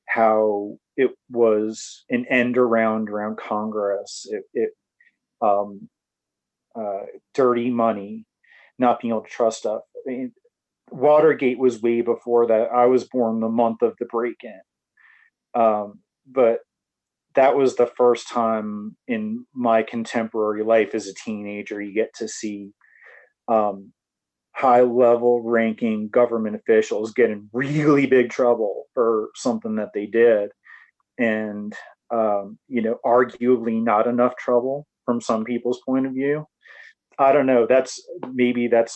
how it was an end around Congress, um, dirty money, not being able to trust stuff. I mean, Watergate was way before that. I was born the month of the break-in, but that was the first time in my contemporary life as a teenager you get to see high level ranking government officials get in really big trouble for something that they did, and arguably not enough trouble from some people's point of view. I don't know. That's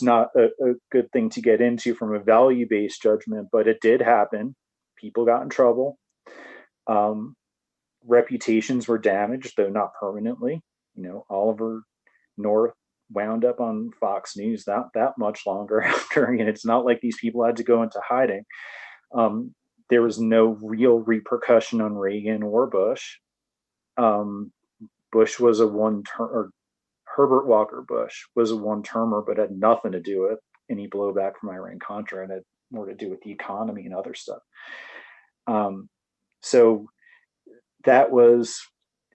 not a good thing to get into from a value based judgment, but it did happen. People got in trouble. Um, Reputations were damaged, though not permanently. Oliver North wound up on Fox News not that much longer after, and it's not like these people had to go into hiding. There was no real repercussion on Reagan or Bush. Bush was a one term, or Herbert Walker Bush was a one termer, but had nothing to do with any blowback from Iran Contra, and had more to do with the economy and other stuff. So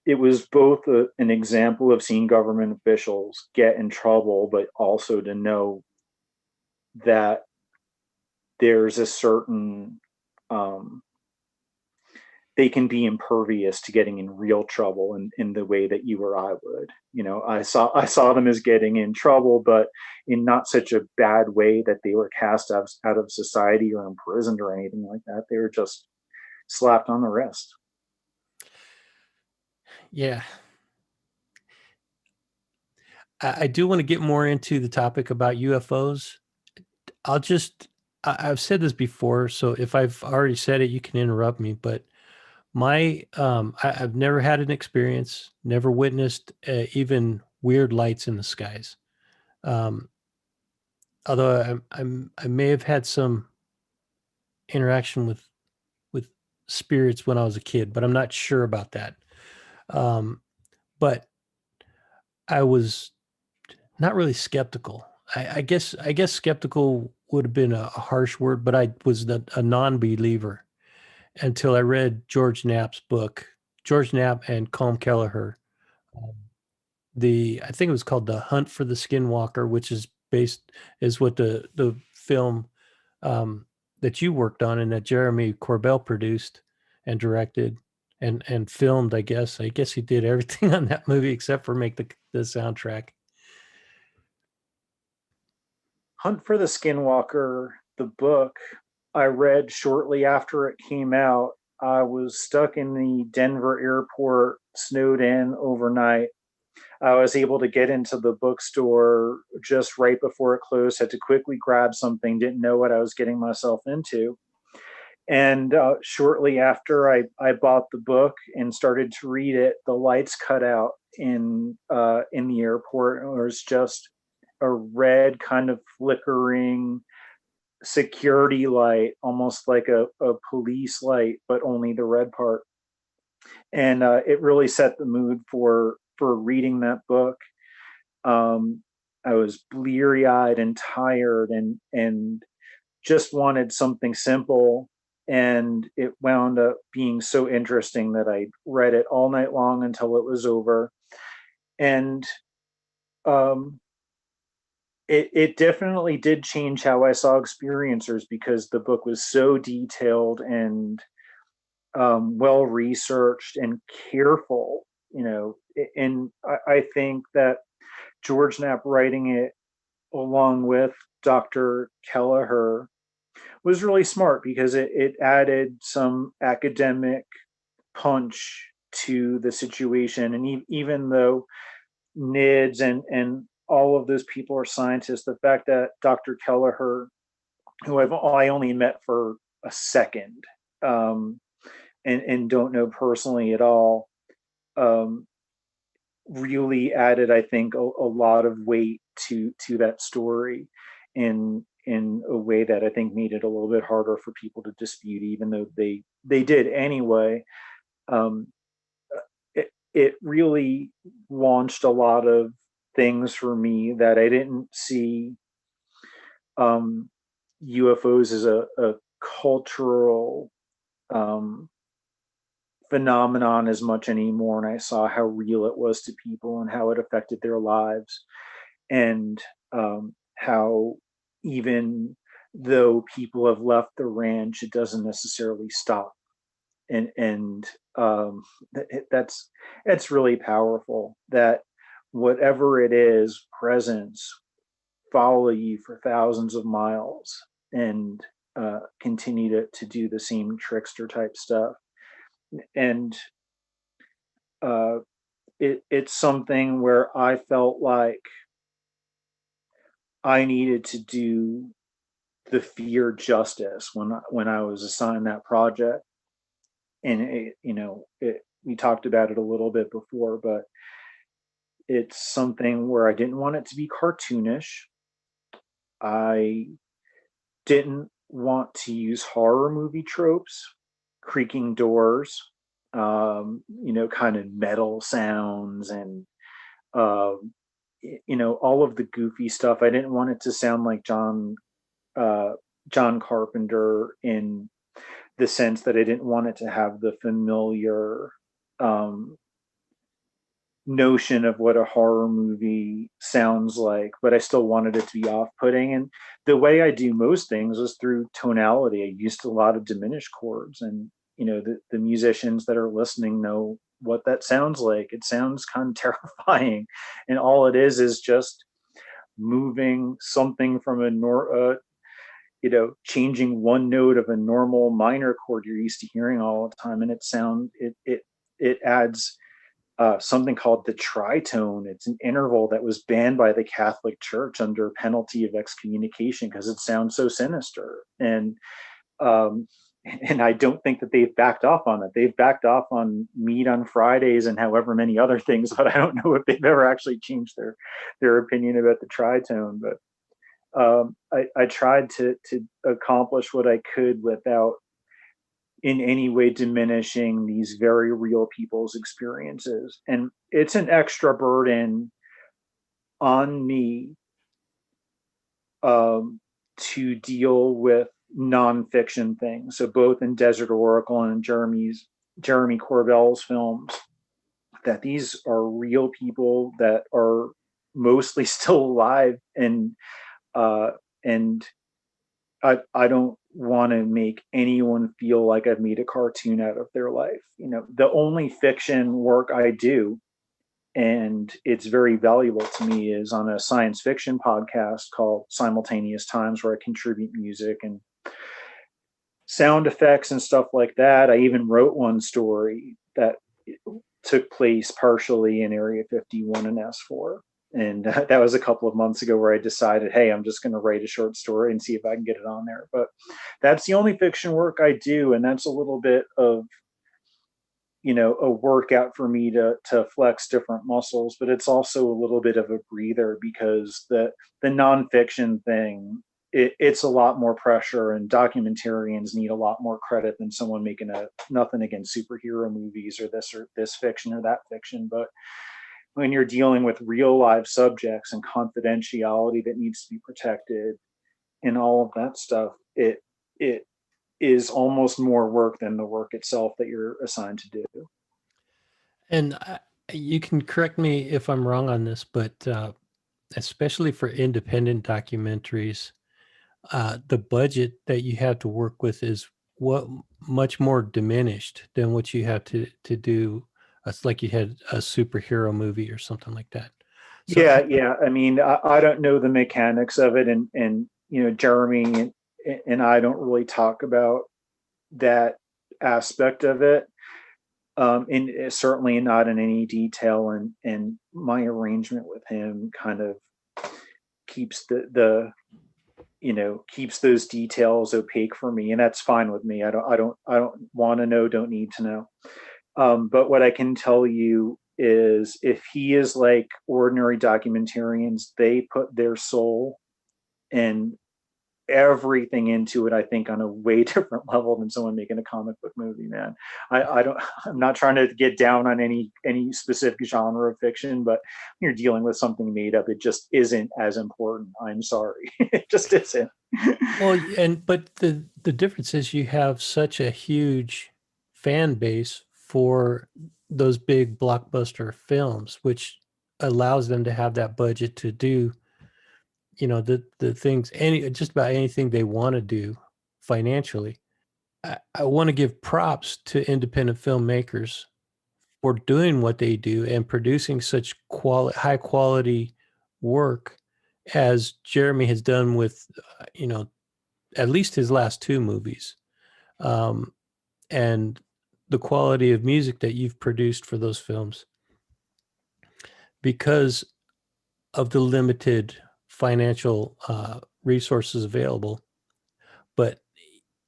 it was both an example of seeing government officials get in trouble, but also to know that there's a certain they can be impervious to getting in real trouble in the way that you or I would. I saw them as getting in trouble, but in not such a bad way that they were cast out of society or imprisoned or anything like that. They were just slapped on the wrist. Yeah. I do want to get more into the topic about UFOs. I've said this before, so if I've already said it, you can interrupt me, but I've never had an experience, never witnessed even weird lights in the skies. Although I may have had some interaction with spirits when I was a kid, but I'm not sure about that. But I was not really skeptical. I guess skeptical would have been a harsh word, but I was a non-believer until I read George Knapp's book, George Knapp and Colm Kelleher. I think it was called The Hunt for the Skinwalker, which is what the film that you worked on and that Jeremy Corbell produced and directed and filmed. I guess he did everything on that movie except for make the soundtrack. Hunt for the Skinwalker, the book, I read shortly after it came out. I was stuck in the Denver airport, snowed in overnight. I was able to get into the bookstore just right before it closed, had to quickly grab something, didn't know what I was getting myself into. And shortly after I bought the book and started to read it, the lights cut out in the airport. It was just a red kind of flickering security light, almost like a police light, but only the red part. And it really set the mood for reading that book. I was bleary eyed and tired, and just wanted something simple and it wound up being so interesting that I read it all night long until it was over. And um, it definitely did change how I saw experiencers, because the book was so detailed and well researched and careful, and I think that George Knapp writing it along with Dr. Kelleher was really smart, because it added some academic punch to the situation. And even though NIDS and all of those people are scientists, the fact that Dr. Kelleher, who I only met for a second, um, and don't know personally at all, um, really added, I think, a lot of weight to that story in a way that I think made it a little bit harder for people to dispute, even though they did anyway. Um, it really launched a lot of things for me that I didn't see um, UFOs as a cultural um, phenomenon as much anymore. And I saw how real it was to people and how it affected their lives. And how even though people have left the ranch, it doesn't necessarily stop. And that's it's really powerful that whatever it is, presence follow you for thousands of miles and continue to do the same trickster type stuff. And uh, it's something where I felt like I needed to do the fear justice when I was assigned that project. And we talked about it a little bit before, but it's something where I didn't want it to be cartoonish. I didn't want to use horror movie tropes, creaking doors, kind of metal sounds, and all of the goofy stuff. I didn't want it to sound like uh, John Carpenter, in the sense that I didn't want it to have the familiar um, notion of what a horror movie sounds like, but I still wanted it to be off putting. And the way I do most things was through tonality. I used a lot of diminished chords, and the musicians that are listening know what that sounds like. It sounds kind of terrifying, and all it is just moving something from changing one note of a normal minor chord you're used to hearing all the time, and it adds something called the tritone. It's an interval that was banned by the Catholic Church under penalty of excommunication because it sounds so sinister. Um, and I don't think that they've backed off on it. They've backed off on meat on Fridays and however many other things, but I don't know if they've ever actually changed their opinion about the tritone. But I tried to accomplish what I could without in any way diminishing these very real people's experiences. And it's an extra burden on me to deal with nonfiction things. So both in Desert Oracle and in Jeremy Corbell's films, that these are real people that are mostly still alive, uh, and I don't want to make anyone feel like I've made a cartoon out of their life. The only fiction work I do, and it's very valuable to me, is on a science fiction podcast called Simultaneous Times, where I contribute music and sound effects and stuff like that. I even wrote one story that took place partially in Area 51 and S4. And that was a couple of months ago, where I decided, hey, I'm just going to write a short story and see if I can get it on there. But that's the only fiction work I do. And that's a little bit of, a workout for me to flex different muscles, but it's also a little bit of a breather, because the nonfiction thing, it's a lot more pressure, and documentarians need a lot more credit than someone making nothing against superhero movies or this fiction or that fiction. But when you're dealing with real live subjects and confidentiality that needs to be protected and all of that stuff, it is almost more work than the work itself that you're assigned to do. And you can correct me if I'm wrong on this, but especially for independent documentaries, the budget that you have to work with is what much more diminished than what you have to do. It's like you had a superhero movie or something like that. So Yeah. I mean, I don't know the mechanics of it, and Jeremy and I don't really talk about that aspect of it, and certainly not in any detail. And my arrangement with him kind of keeps keeps those details opaque for me, and that's fine with me. I don't want to know, don't need to know. But what I can tell you is, if he is like ordinary documentarians, they put their soul and everything into it, I think, on a way different level than someone making a comic book movie, man. I don't, I'm not trying to get down on any specific genre of fiction, but when you're dealing with something made up, it just isn't as important. I'm sorry. It just isn't. well, but the difference is you have such a huge fan base for those big blockbuster films, which allows them to have that budget to do, the things, just about anything they want to do financially. I want to give props to independent filmmakers for doing what they do and producing such high quality work as Jeremy has done with, at least his last two movies, um, and the quality of music that you've produced for those films, because of the limited financial resources available. But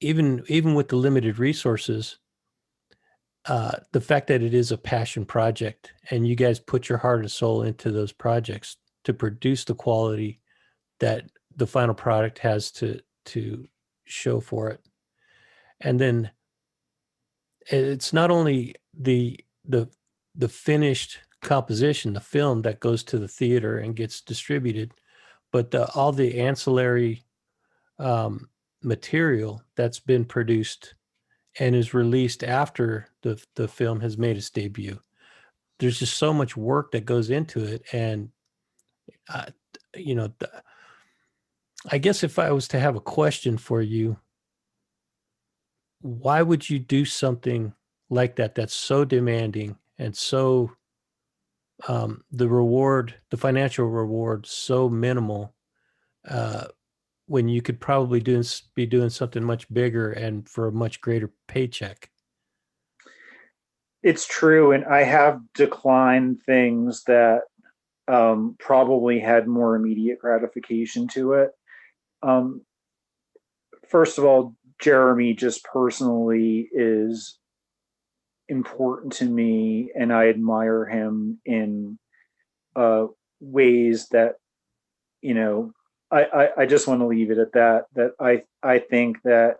even with the limited resources, the fact that it is a passion project and you guys put your heart and soul into those projects to produce the quality that the final product has to show for it. And then it's not only the finished composition, the film that goes to the theater and gets distributed, but all the ancillary um, material that's been produced and is released after the film has made its debut. There's just so much work that goes into it, and uh, you know, I guess if I was to have a question for you, why would you do something like that that's so demanding and so the financial reward so minimal, uh, when you could probably be doing something much bigger and for a much greater paycheck? It's true, and I have declined things that probably had more immediate gratification to it. Um, First of all, Jeremy just personally is important to me, and I admire him in uh, ways that you know. I just want to leave it at that. That I think that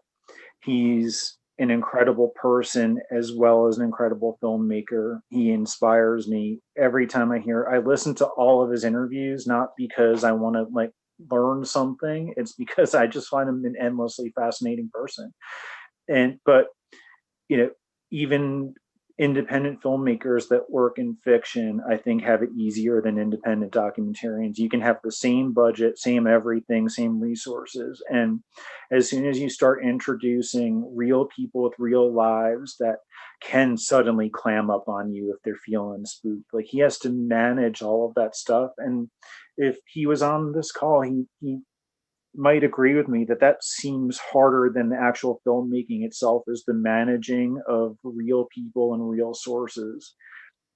he's an incredible person as well as an incredible filmmaker. He inspires me every time I listen to all of his interviews, not because I want to like learn something. It's because I just find him an endlessly fascinating person. And but you know, even independent filmmakers that work in fiction, I think, have it easier than independent documentarians. You can have the same budget, same everything, same resources. And as soon as you start introducing real people with real lives that can suddenly clam up on you if they're feeling spooked, like he has to manage all of that stuff. And if he was on this call, he might agree with me that that seems harder than the actual filmmaking itself, is the managing of real people and real sources.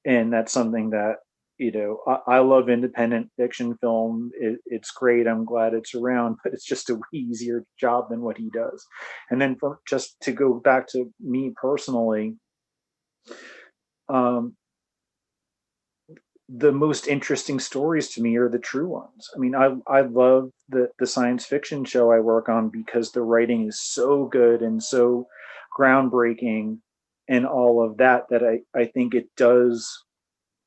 And that's something that I love independent fiction film. It's great, I'm glad it's around, but it's just a way easier job than what he does. And then for just to go back to me personally, um, the most interesting stories to me are the true ones. I mean, I love the science fiction show I work on because the writing is so good and so groundbreaking and all of that, that I think it does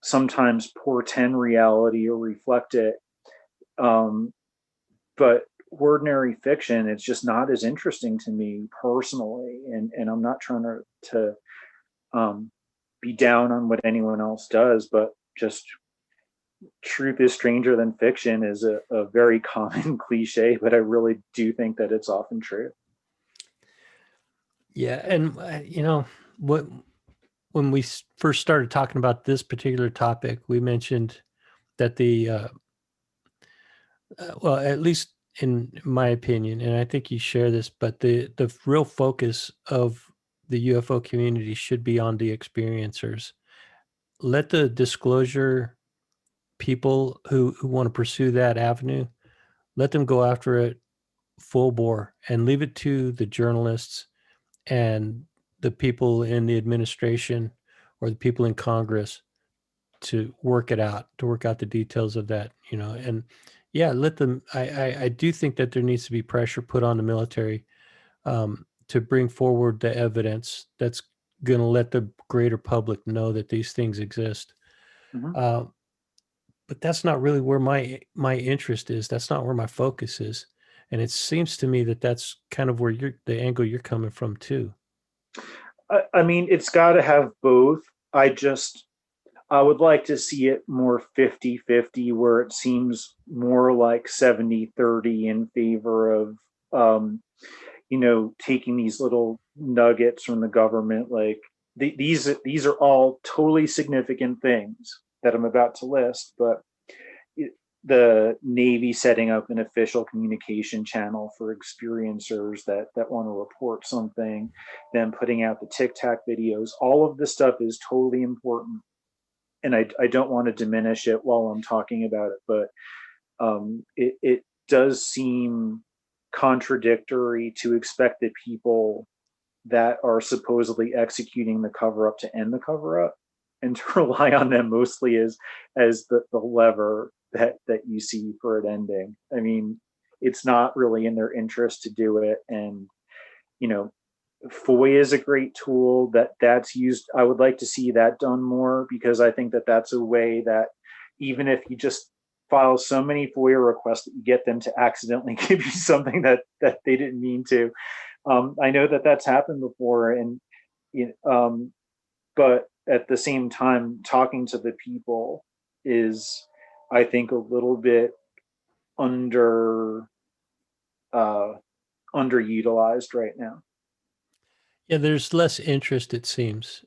sometimes portend reality or reflect it. Um, but ordinary fiction, it's just not as interesting to me personally. And I'm not trying to um, be down on what anyone else does, but just truth is stranger than fiction is a very common cliche, but I really do think that it's often true. Yeah, and what when we first started talking about this particular topic, we mentioned that well, at least in my opinion, and I think you share this, but the real focus of the UFO community should be on the experiencers. Let the disclosure people who want to pursue that avenue, let them go after it full bore and leave it to the journalists and the people in the administration or the people in Congress to work it out, to work out the details of that, and yeah, let them. I do think that there needs to be pressure put on the military to bring forward the evidence that's going to let the greater public know that these things exist. Mm-hmm. Uh, but that's not really where my interest is. That's not where my focus is, and it seems to me that that's kind of where the angle you're coming from too. I mean, it's got to have both. I would like to see it more 50-50, where it seems more like 70-30 in favor of, um, taking these little nuggets from the government. Like these are all totally significant things that I'm about to list, but the Navy setting up an official communication channel for experiencers that want to report something, then putting out the Tic Tac videos. All of this stuff is totally important, and I don't want to diminish it while I'm talking about it, but it does seem contradictory to expect the people that are supposedly executing the cover up to end the cover up, and to rely on them mostly as the lever that you see for it ending. I mean, it's not really in their interest to do it. And you know FOIA is a great tool that's used. I would like to see that done more, because I think that that's a way that, even if you just file so many FOIA requests that you get them to accidentally give you something that they didn't mean to. I know that that's happened before, and but at the same time, talking to the people is, I think, a little bit under uh, underutilized right now. Yeah, there's less interest, it seems.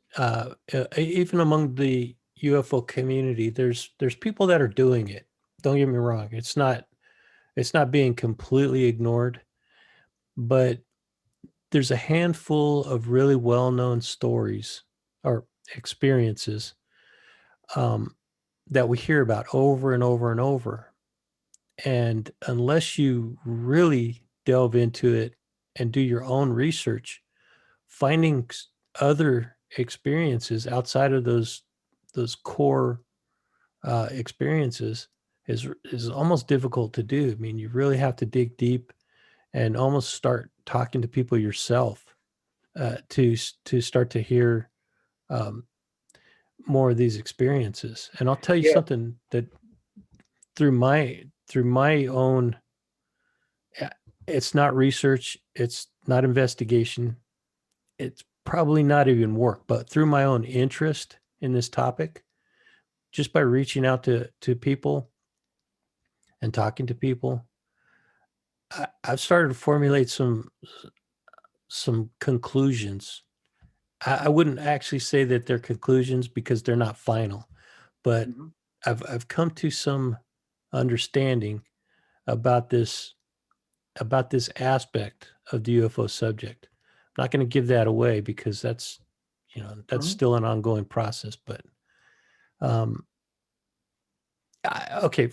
Even among the UFO community, there's people that are doing it. Don't get me wrong; it's not being completely ignored, but there's a handful of really well-known stories or experiences um, that we hear about over and over and over. And unless you really delve into it and do your own research, finding other experiences outside of those core experiences is almost difficult to do. I mean, you really have to dig deep and almost start talking to people yourself to start to hear um, more of these experiences. And I'll tell you Yeah, something that through my own, it's not research, it's not investigation, it's probably not even work, but through my own interest in this topic, just by reaching out to people and talking to people, I've started to formulate some conclusions. I wouldn't actually say that they're conclusions because they're not final, but mhm, I've come to some understanding about this aspect of the UFO subject. I'm not going to give that away because that's mhm. still an ongoing process. But um, okay,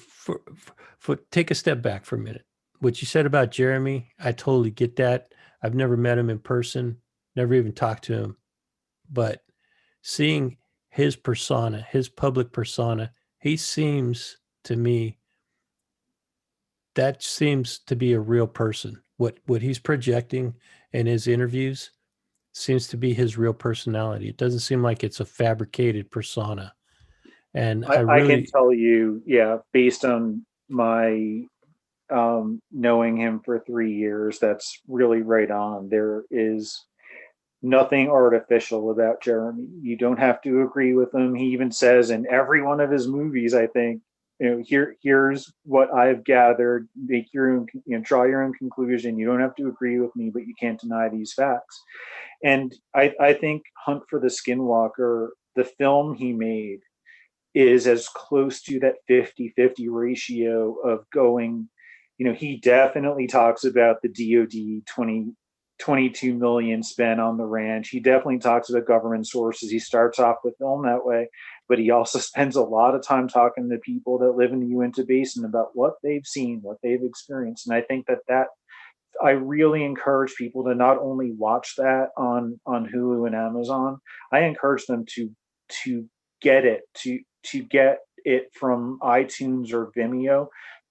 take a step back for a minute. What you said about Jeremy, I totally get that. I've never met him in person, never even talked to him, but seeing his persona, his public persona, he seems to me that seems to be a real person. What he's projecting in his interviews seems to be his real personality. It doesn't seem like it's a fabricated persona. And I I can really, tell you, yeah, based on my knowing him for 3 years, that's really right on. There is nothing artificial about Jeremy. You don't have to agree with him. He even says in every one of his movies, I think, here's what I've gathered. Make your own, draw your own conclusion. You don't have to agree with me, but you can't deny these facts. And I think Hunt for the Skinwalker, the film he made, is as close to that 50-50 ratio of going, he definitely talks about the DOD 22 million spent on the ranch. He definitely talks about government sources. He starts off the film that way, but he also spends a lot of time talking to people that live in the Uinta Basin about what they've seen, what they've experienced. And I think that I really encourage people to not only watch that on Hulu and Amazon. I encourage them to get it to get it from iTunes or Vimeo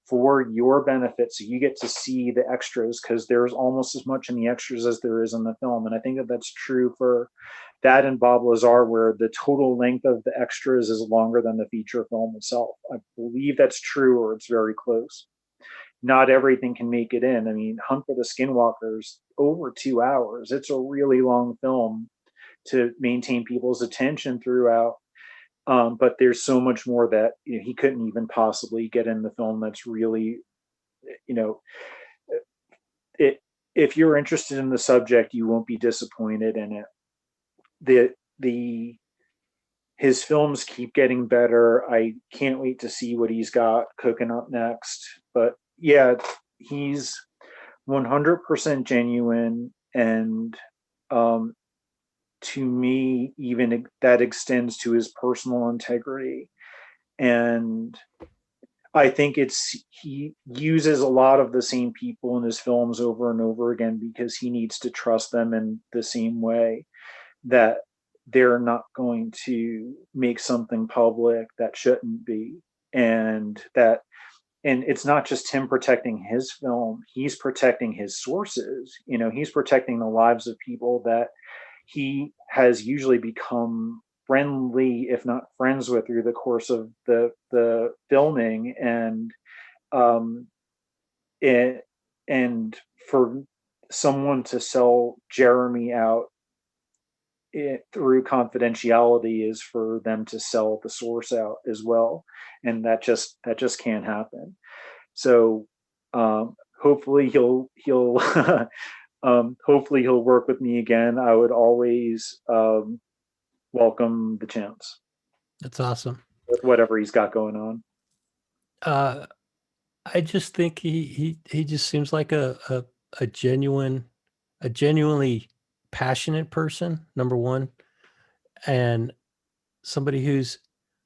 for your benefit, so you get to see the extras, because there's almost as much in the extras as there is in the film. And I think that that's true for that and Bob Lazar, where the total length of the extras is longer than the feature film itself. I believe that's true, or it's very close. Not everything can make it in. I mean, Hunt for the Skinwalkers over 2 hours. It's a really long film to maintain people's attention throughout. But there's so much more that he couldn't even possibly get in the film. That's really, you know, it. If you're interested in the subject, you won't be disappointed in it. The his films keep getting better. I can't wait to see what he's got cooking up next. But yeah, he's 100% genuine, and um, to me, even that extends to his personal integrity. And I think he uses a lot of the same people in his films over and over again because he needs to trust them in the same way, that they're not going to make something public that shouldn't be. And it's not just him protecting his film, he's protecting his sources. He's protecting the lives of people that he has usually become friendly, if not friends with, through the course of the filming. Um it, and for someone to sell Jeremy out through confidentiality is for them to sell the source out as well, and that just can't happen. So hopefully he'll hopefully he'll work with me again. I would always welcome the chance That's awesome. with whatever he's got going on. Uh, I just think he just seems like a genuinely passionate person, number one, and somebody who's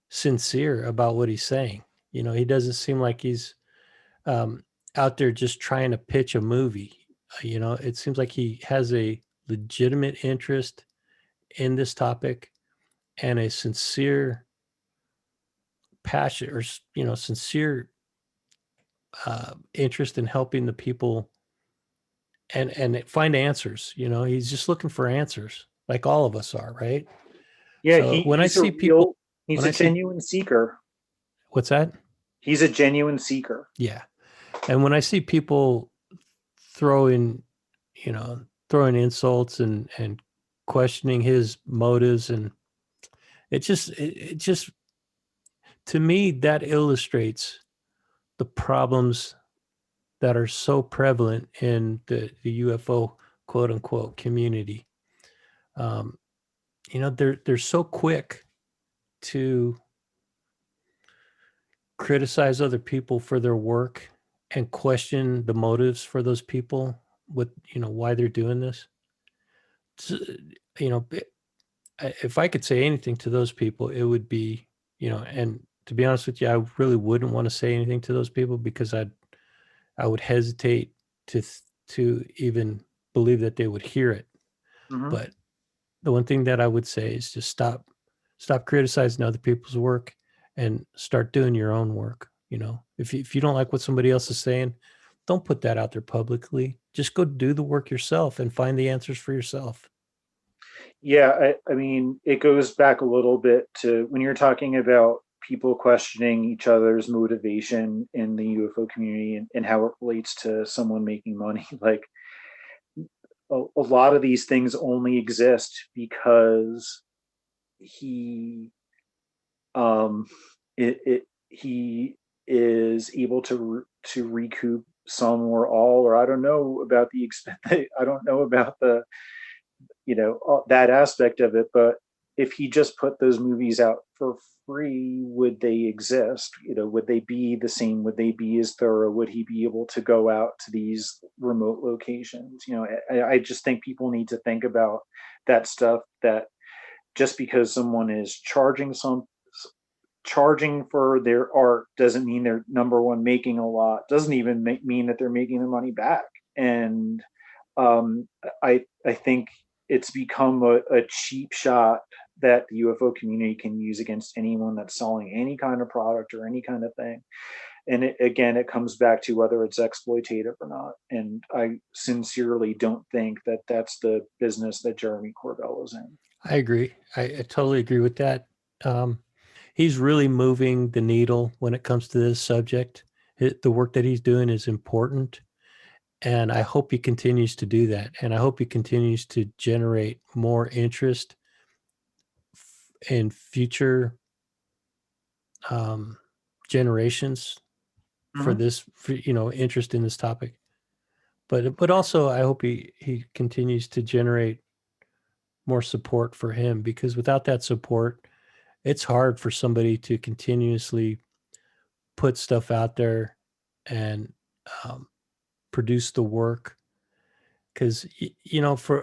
sincere about what he's saying. He doesn't seem like he's um, out there just trying to pitch a movie. It seems like he has a legitimate interest in this topic and a sincere passion, or sincere interest in helping the people and find answers. He's just looking for answers, like all of us are, right? Yeah, So when I he's a see people, real he's when a I see genuine seeker. what's that? He's a genuine seeker. Yeah, and when I see people throwing, you know, throwing insults and questioning his motives, and it just to me that illustrates the problems that are so prevalent in the UFO quote unquote community. Um, they're so quick to criticize other people for their work and question the motives for those people, with why they're doing this. So, you know, if I could say anything to those people, it would be, and to be honest with you, I really wouldn't want to say anything to those people because I would hesitate to even believe that they would hear it. Hmm. But the one thing that I would say is just stop criticizing other people's work and start doing your own work. If you don't like what somebody else is saying, don't put that out there publicly. Just go do the work yourself and find the answers for yourself. Yeah, I mean, it goes back a little bit to when you're talking about people questioning each other's motivation in the UFO community, and how it relates to someone making money. Like a lot of these things only exist because he he is able to recoup some or all, or I don't know about the expense. I don't know about the, that aspect of it. But if he just put those movies out for free, would they exist? Would they be the same? Would they be as thorough? Would he be able to go out to these remote locations? I just think people need to think about that stuff, that just because someone is charging for their art doesn't mean they're, number one, making a lot, doesn't even mean that they're making their money back. And um, I think it's become a cheap shot that the UFO community can use against anyone that's selling any kind of product or any kind of thing. And again, it comes back to whether it's exploitative or not. And I sincerely don't think that that's the business that Jeremy Corbell is in. I agree. I totally agree with that. Um, he's really moving the needle when it comes to this subject. The work that he's doing is important, and I hope he continues to do that. And I hope he continues to generate more interest in future um, generations for Mm-hmm. this, interest in this topic. But also, I hope he continues to generate more support for him, because without that support, it's hard for somebody to continuously put stuff out there and um, produce the work. Because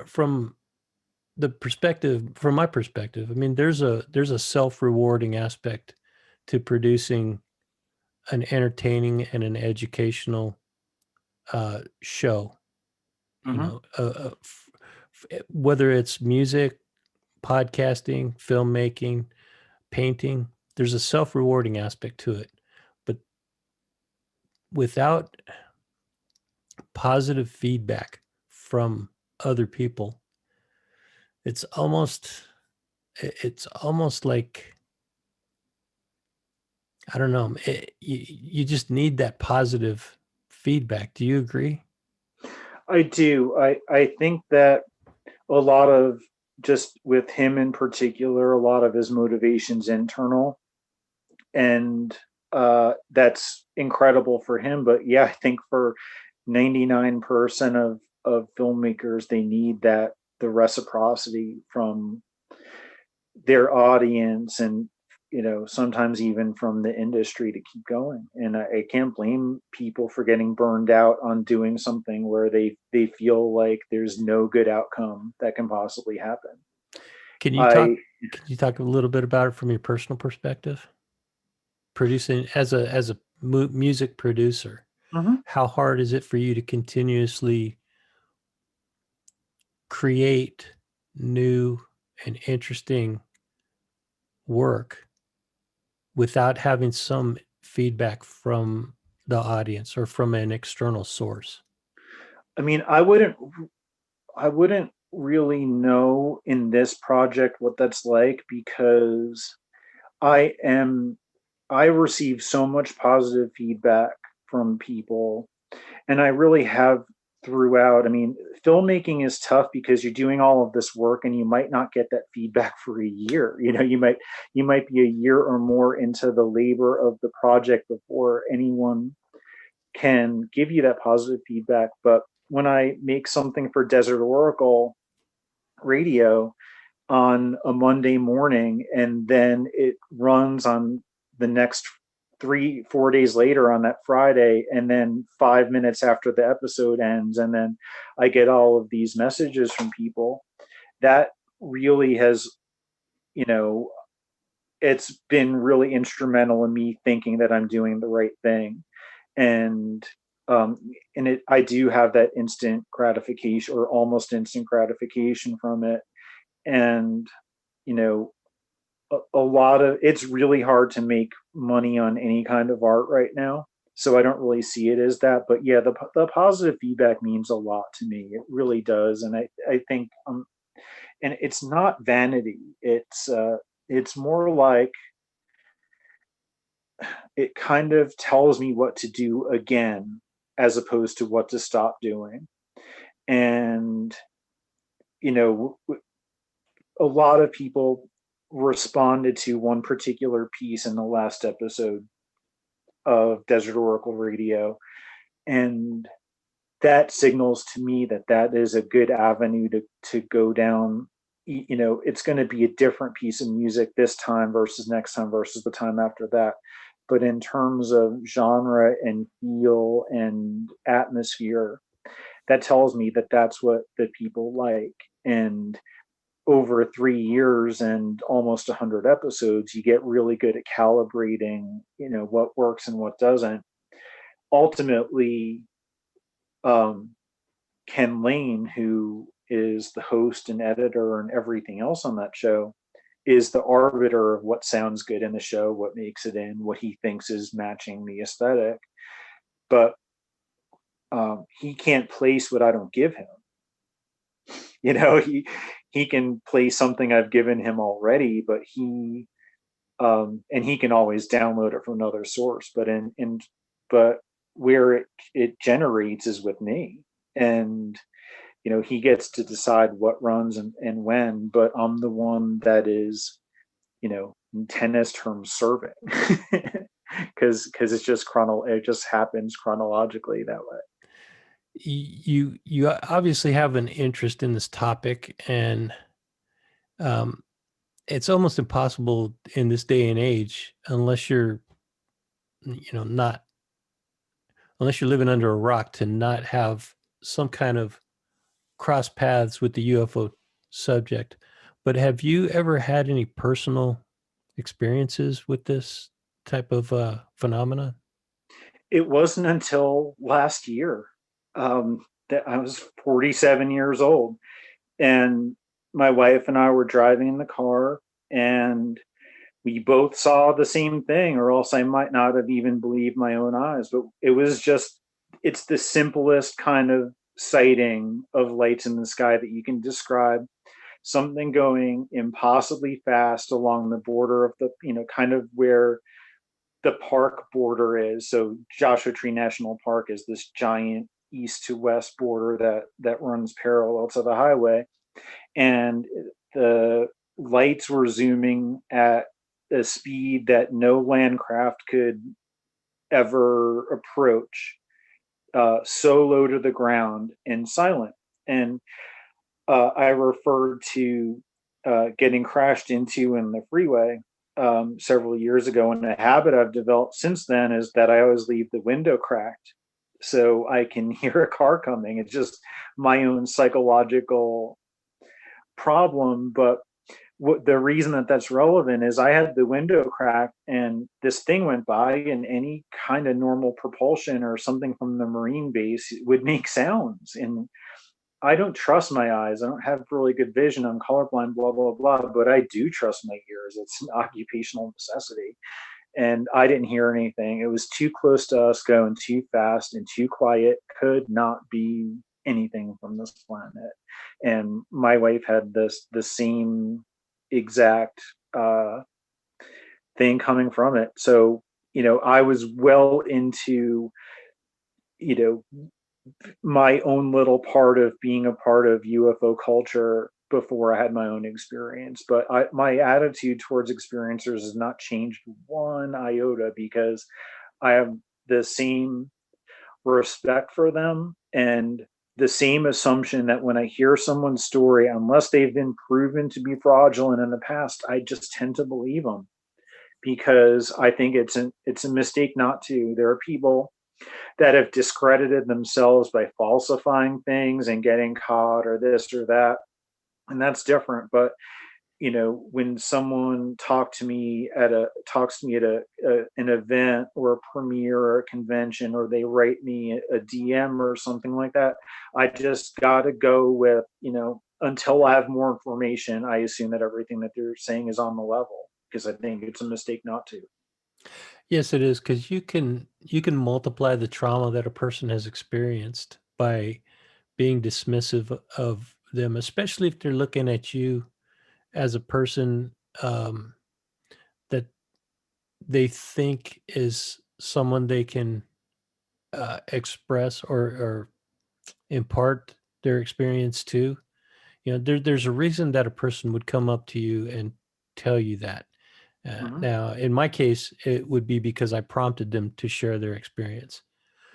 from my perspective, I mean, there's a self-rewarding aspect to producing an entertaining and an educational show. Mm-hmm. Whether it's music, podcasting, filmmaking, painting, there's a self-rewarding aspect to it. But without positive feedback from other people, it's almost like, I don't know, you just need that positive feedback. Do you agree? I do. I think that a lot of, just with him in particular, a lot of his motivation's internal, and that's incredible for him. But yeah, I think for 99% of filmmakers, they need that, the reciprocity from their audience, and sometimes even from the industry, to keep going. And I can't blame people for getting burned out on doing something where they feel like there's no good outcome that can possibly happen. Can you I talk can you talk a little bit about it from your personal perspective? Producing as a music producer, Mhm. how hard is it for you to continuously create new and interesting work without having some feedback from the audience or from an external source? I mean, I wouldn't really know in this project what that's like, because I am I receive so much positive feedback from people, and I really have throughout. I mean, filmmaking is tough because you're doing all of this work and you might not get that feedback for a year. You might be a year or more into the labor of the project before anyone can give you that positive feedback. But when I make something for Desert Oracle Radio on a Monday morning, and then it runs on the next 3 4 days later on that Friday, and then 5 minutes after the episode ends, and then I get all of these messages from people, that really has, you know it's been really instrumental in me thinking that I'm doing the right thing. And um I do have that instant gratification, or almost instant gratification, from it. And you know a lot of it's really hard to make money on any kind of art right now, so I don't really see it as that. But yeah, the positive feedback means a lot to me. It really does. And I think and it's not vanity. It's more like it kind of tells me what to do again as opposed to what to stop doing. And you know, a lot of people responded to one particular piece in the last episode of Desert Oracle Radio, and that signals to me that that is a good avenue to go down. You know, it's going to be a different piece of music this time versus next time versus the time after that, but in terms of genre and feel and atmosphere, that tells me that that's what the people like. And over 3 years and almost 100 episodes, you get really good at calibrating, you know, what works and what doesn't. Ultimately, um, Ken Lane, who is the host and editor and everything else on that show, is the arbiter of what sounds good in the show, what makes it in, what he thinks is matching the aesthetic. But he can't place what I don't give him. You know, he can play something I've given him already, but and he can always download it from another source. But where it generates is with me, and you know, he gets to decide what runs and when. But I'm the one that is, you know, in tennis terms, serving, because it's just it just happens chronologically that way. You obviously have an interest in this topic, and it's almost impossible in this day and age, unless you're, you know, not unless you're living under a rock, to not have some kind of cross paths with the UFO subject. But have you ever had any personal experiences with this type of phenomena? It wasn't until last year that I was 47 years old, and my wife and I were driving in the car, and we both saw the same thing, or else I might not have even believed my own eyes. But it was just, it's the simplest kind of sighting of lights in the sky that you can describe. Something going impossibly fast along the border of the, you know, kind of where the park border is. So Joshua Tree National Park is this giant east to west border that runs parallel to the highway, and the lights were zooming at a speed that no landcraft could ever approach, so low to the ground and silent. And I referred to getting crashed into in the freeway several years ago, and a habit I've developed since then is that I always leave the window cracked so I can hear a car coming. It's just my own psychological problem. But the reason that that's relevant is I had the window cracked and this thing went by, and any kind of normal propulsion or something from the Marine base would make sounds. And I don't trust my eyes. I don't have really good vision. I'm colorblind, blah, blah, blah, but I do trust my ears. It's an occupational necessity. And I didn't hear anything. It was too close to us, going too fast and too quiet. Could not be anything from this planet. And my wife had the same exact thing coming from it. So, you know, I was well into, you know, my own little part of being a part of UFO culture before I had my own experience. But my attitude towards experiencers has not changed one iota, because I have the same respect for them and the same assumption that when I hear someone's story, unless they've been proven to be fraudulent in the past, I just tend to believe them, because I think it's a mistake not to. There are people that have discredited themselves by falsifying things and getting caught or this or that, and that's different. But you know, when someone talks to me at an event or a premiere or a convention, or they write me a DM or something like that, I just got to go with, you know, until I have more information, I assume that everything that they're saying is on the level, because I think it's a mistake not to. Yes, it is, because you can multiply the trauma that a person has experienced by being dismissive of them, especially if they're looking at you as a person, that they think is someone they can express or impart their experience to. There's a reason that a person would come up to you and tell you that. Mm-hmm. Now, in my case, it would be because I prompted them to share their experience.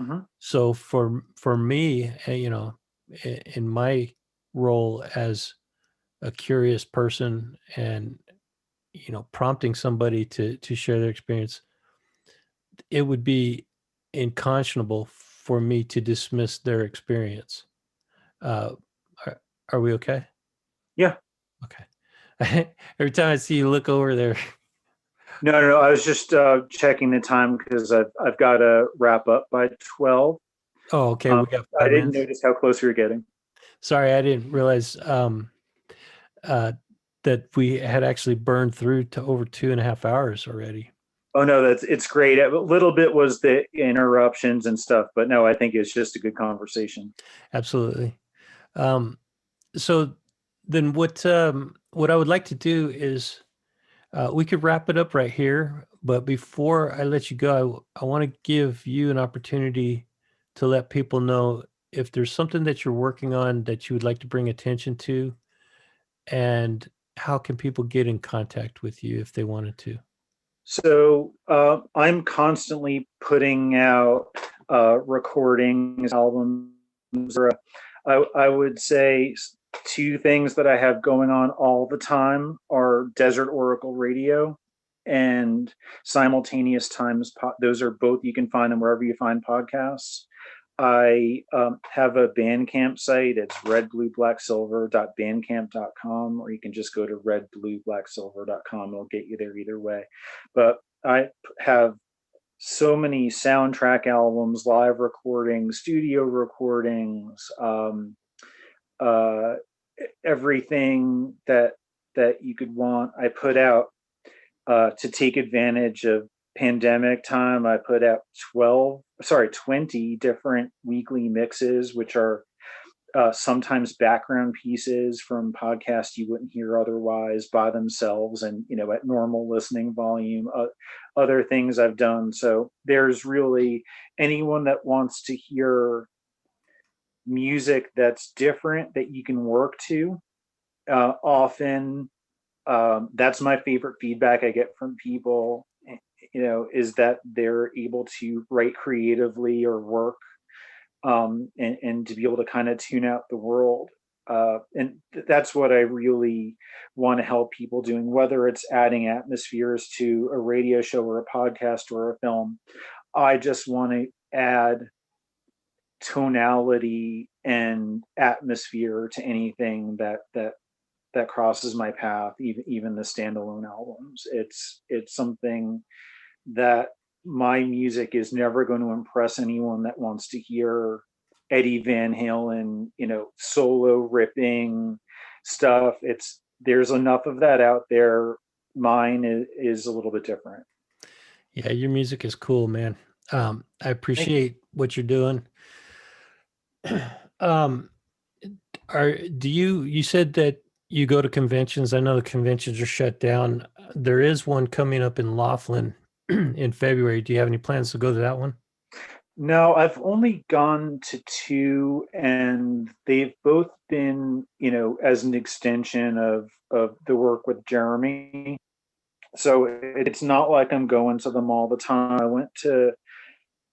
Mm-hmm. So for me, in my role as a curious person and prompting somebody to share their experience, it would be unconscionable for me to dismiss their experience. Uh, are we okay? Yeah. Okay. Every time I see you look over there. No. I was just checking the time because I've got to wrap up by 12. Oh, okay. We got I 5 didn't minutes. notice how close we were getting. Sorry, I didn't realize uh, that we had actually burned through to over 2.5 hours already. Oh no, it's great. A little bit was the interruptions and stuff, but no, I think it's just a good conversation. Absolutely. Um, so then what I would like to do is we could wrap it up right here. But before I let you go, I want to give you an opportunity to let people know if there's something that you're working on that you would like to bring attention to, and how can people get in contact with you if they wanted to. So I'm constantly putting out recordings, albums. I would say two things that I have going on all the time are Desert Oracle Radio and Simultaneous Times. Those are both, you can find them wherever you find podcasts. I have a Bandcamp site. It's redblueblacksilver.bandcamp.com, or you can just go to redblueblacksilver.com. It'll get you there either way. But I have so many soundtrack albums, live recordings, studio recordings, uh, everything that you could want. I put out to take advantage of pandemic time. I put out 20 different weekly mixes, which are sometimes background pieces from podcasts you wouldn't hear otherwise by themselves, and at normal listening volume. Other things I've done. So there's really anyone that wants to hear music that's different that you can work to. Often that's my favorite feedback I get from people, is that they're able to write creatively or work, and to be able to kind of tune out the world. And that's what I really want to help people doing, whether it's adding atmospheres to a radio show or a podcast or a film. I just want to add tonality and atmosphere to anything that crosses my path, even the standalone albums. It's something that my music is never going to impress anyone that wants to hear Eddie Van Halen, solo ripping stuff. There's enough of that out there. Mine is a little bit different. Yeah, your music is cool, man. I Thank you. appreciate what you're doing. um, you said that you go to conventions? I know the conventions are shut down. There is one coming up in Laughlin in February. Do you have any plans to go to that one? No, I've only gone to two, and they've both been, as an extension of the work with Jeremy. So it's not like I'm going to them all the time. I went to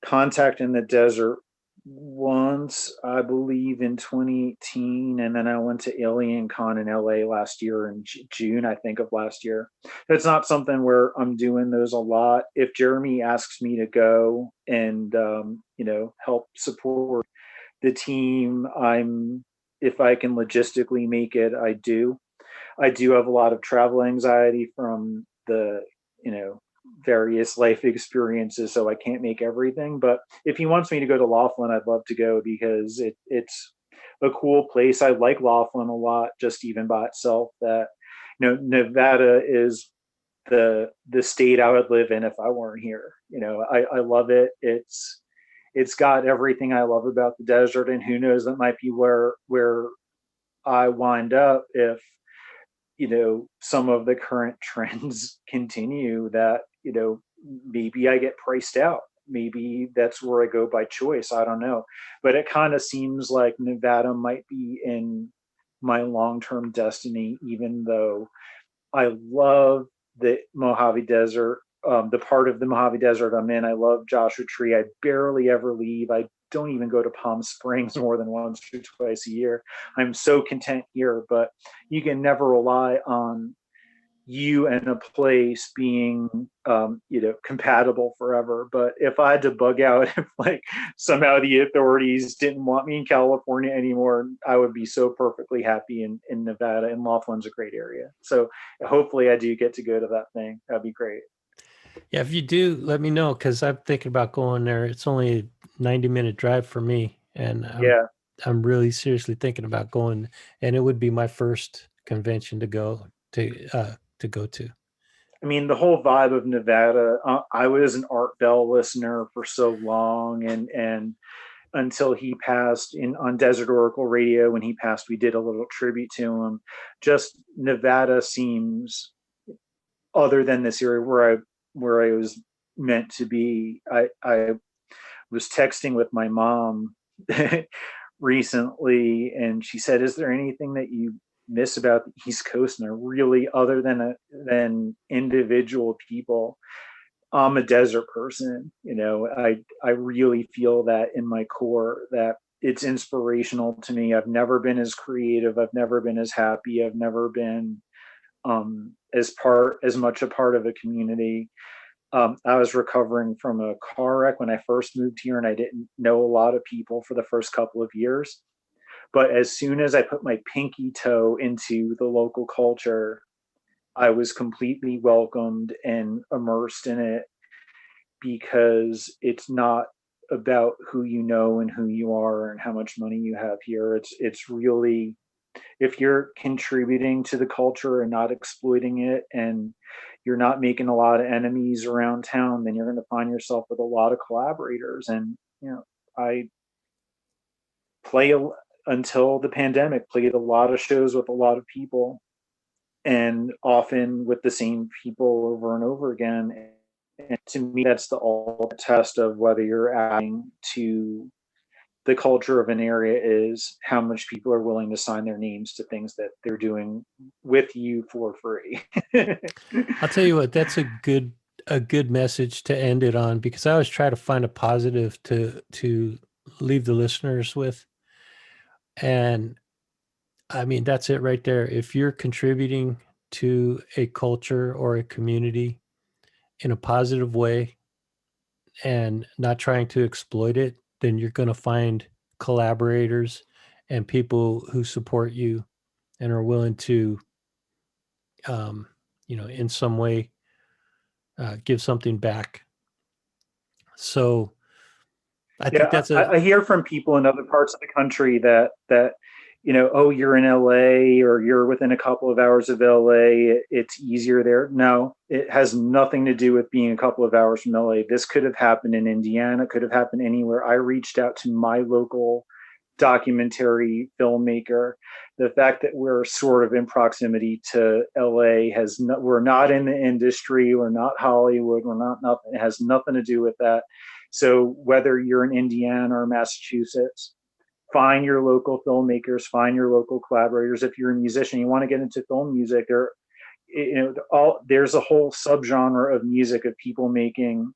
Contact in the Desert once, I believe, in 2018, and then I went to Alien Con in LA last year in June, I think, of last year. It's not something where I'm doing those a lot. If Jeremy asks me to go and help support the team, if I can logistically make it, I do. I do have a lot of travel anxiety from the various life experiences, so I can't make everything. But if he wants me to go to Laughlin, I'd love to go because it's a cool place. I like Laughlin a lot, just even by itself. That Nevada is the state I would live in if I weren't here. I love it. It's got everything I love about the desert, and who knows, that might be where I wind up if some of the current trends continue, that maybe I get priced out. Maybe that's where I go by choice. I don't know. But it kind of seems like Nevada might be in my long-term destiny, even though I love the Mojave Desert, the part of the Mojave Desert I'm in. I love Joshua Tree. I barely ever leave. I don't even go to Palm Springs more than once or twice a year. I'm so content here, but you can never rely on you and a place being compatible forever. But if I had to bug out, if like somehow the authorities didn't want me in California anymore, I would be so perfectly happy in Nevada. And Laughlin's a great area, so hopefully I do get to go to that thing. That'd be great. Yeah, if you do, let me know, because I'm thinking about going there. It's only a 90-minute drive for me, and Yeah, I'm really seriously thinking about going, and it would be my first convention to go to. I mean, the whole vibe of Nevada. I was an Art Bell listener for so long, and until he passed in on Desert Oracle Radio. When he passed, we did a little tribute to him. Just Nevada seems, other than this area where I was meant to be. I was texting with my mom recently, and she said, "Is there anything that you miss about the East Coast?" And I really, other than individual people, I'm a desert person. I really feel that in my core, that it's inspirational to me. I've never been as creative. I've never been as happy. I've never been as much a part of a community. I was recovering from a car wreck when I first moved here, and I didn't know a lot of people for the first couple of years. But as soon as I put my pinky toe into the local culture, I was completely welcomed and immersed in it, because it's not about who you know and who you are and how much money you have here. It's really, if you're contributing to the culture and not exploiting it, and you're not making a lot of enemies around town, then you're going to find yourself with a lot of collaborators. And I play until the pandemic, played a lot of shows with a lot of people, and often with the same people over and over again. And to me, that's the ultimate test of whether you're adding to the culture of an area, is how much people are willing to sign their names to things that they're doing with you for free. I'll tell you what, that's a good message to end it on, because I always try to find a positive to leave the listeners with. And I mean, that's it right there. If you're contributing to a culture or a community in a positive way and not trying to exploit it, then you're going to find collaborators and people who support you and are willing to, um, in some way, give something back. So I think Yeah, that's I hear from people in other parts of the country that oh, you're in LA, or you're within a couple of hours of LA. It's easier there. No, it has nothing to do with being a couple of hours from LA. This could have happened in Indiana, could have happened anywhere. I reached out to my local documentary filmmaker. The fact that we're sort of in proximity to LA we're not in the industry, we're not Hollywood, we're not nothing. It has nothing to do with that. So whether you're in Indiana or Massachusetts, find your local filmmakers, find your local collaborators. If you're a musician, you want to get into film music, there's a whole subgenre of music of people making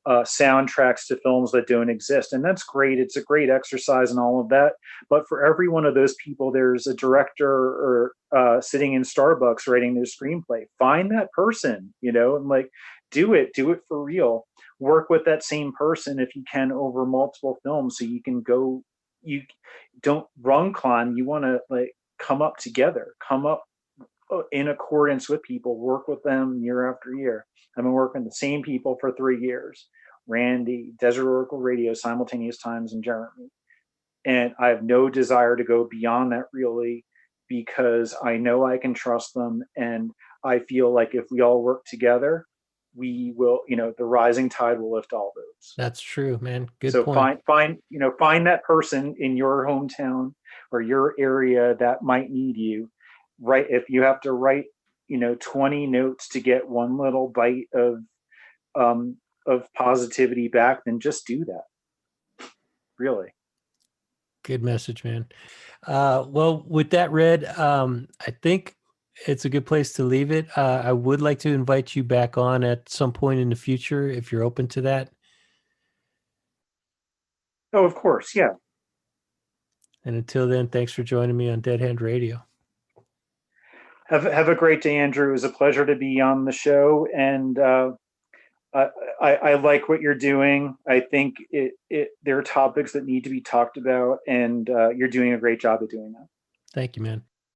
soundtracks to films that don't exist. And that's great. It's a great exercise and all of that. But for every one of those people, there's a director or sitting in Starbucks writing their screenplay. Find that person, and like, do it for real. Work with that same person if you can over multiple films, so you can go, you don't run climb. You want to like come up together, come up in accordance with people, work with them year after year. I've been working with the same people for 3 years. Randy, Desert Oracle Radio, Simultaneous Times, and Jeremy. And I have no desire to go beyond that, really, because I know I can trust them. And I feel like if we all work together, we will, the rising tide will lift all boats. That's true, man. Good So point. find that person in your hometown or your area that might need you. Right. If you have to write, 20 notes to get one little bite of of positivity back, then just do that. Really. Good message, man. Well, with that, Red, I think it's a good place to leave it. I would like to invite you back on at some point in the future if you're open to that. Oh, of course. Yeah. And until then, thanks for joining me on Dead Hand Radio. Have a great day, Andrew. It was a pleasure to be on the show, and I like what you're doing. I think there are topics that need to be talked about, and you're doing a great job of doing that. Thank you, man.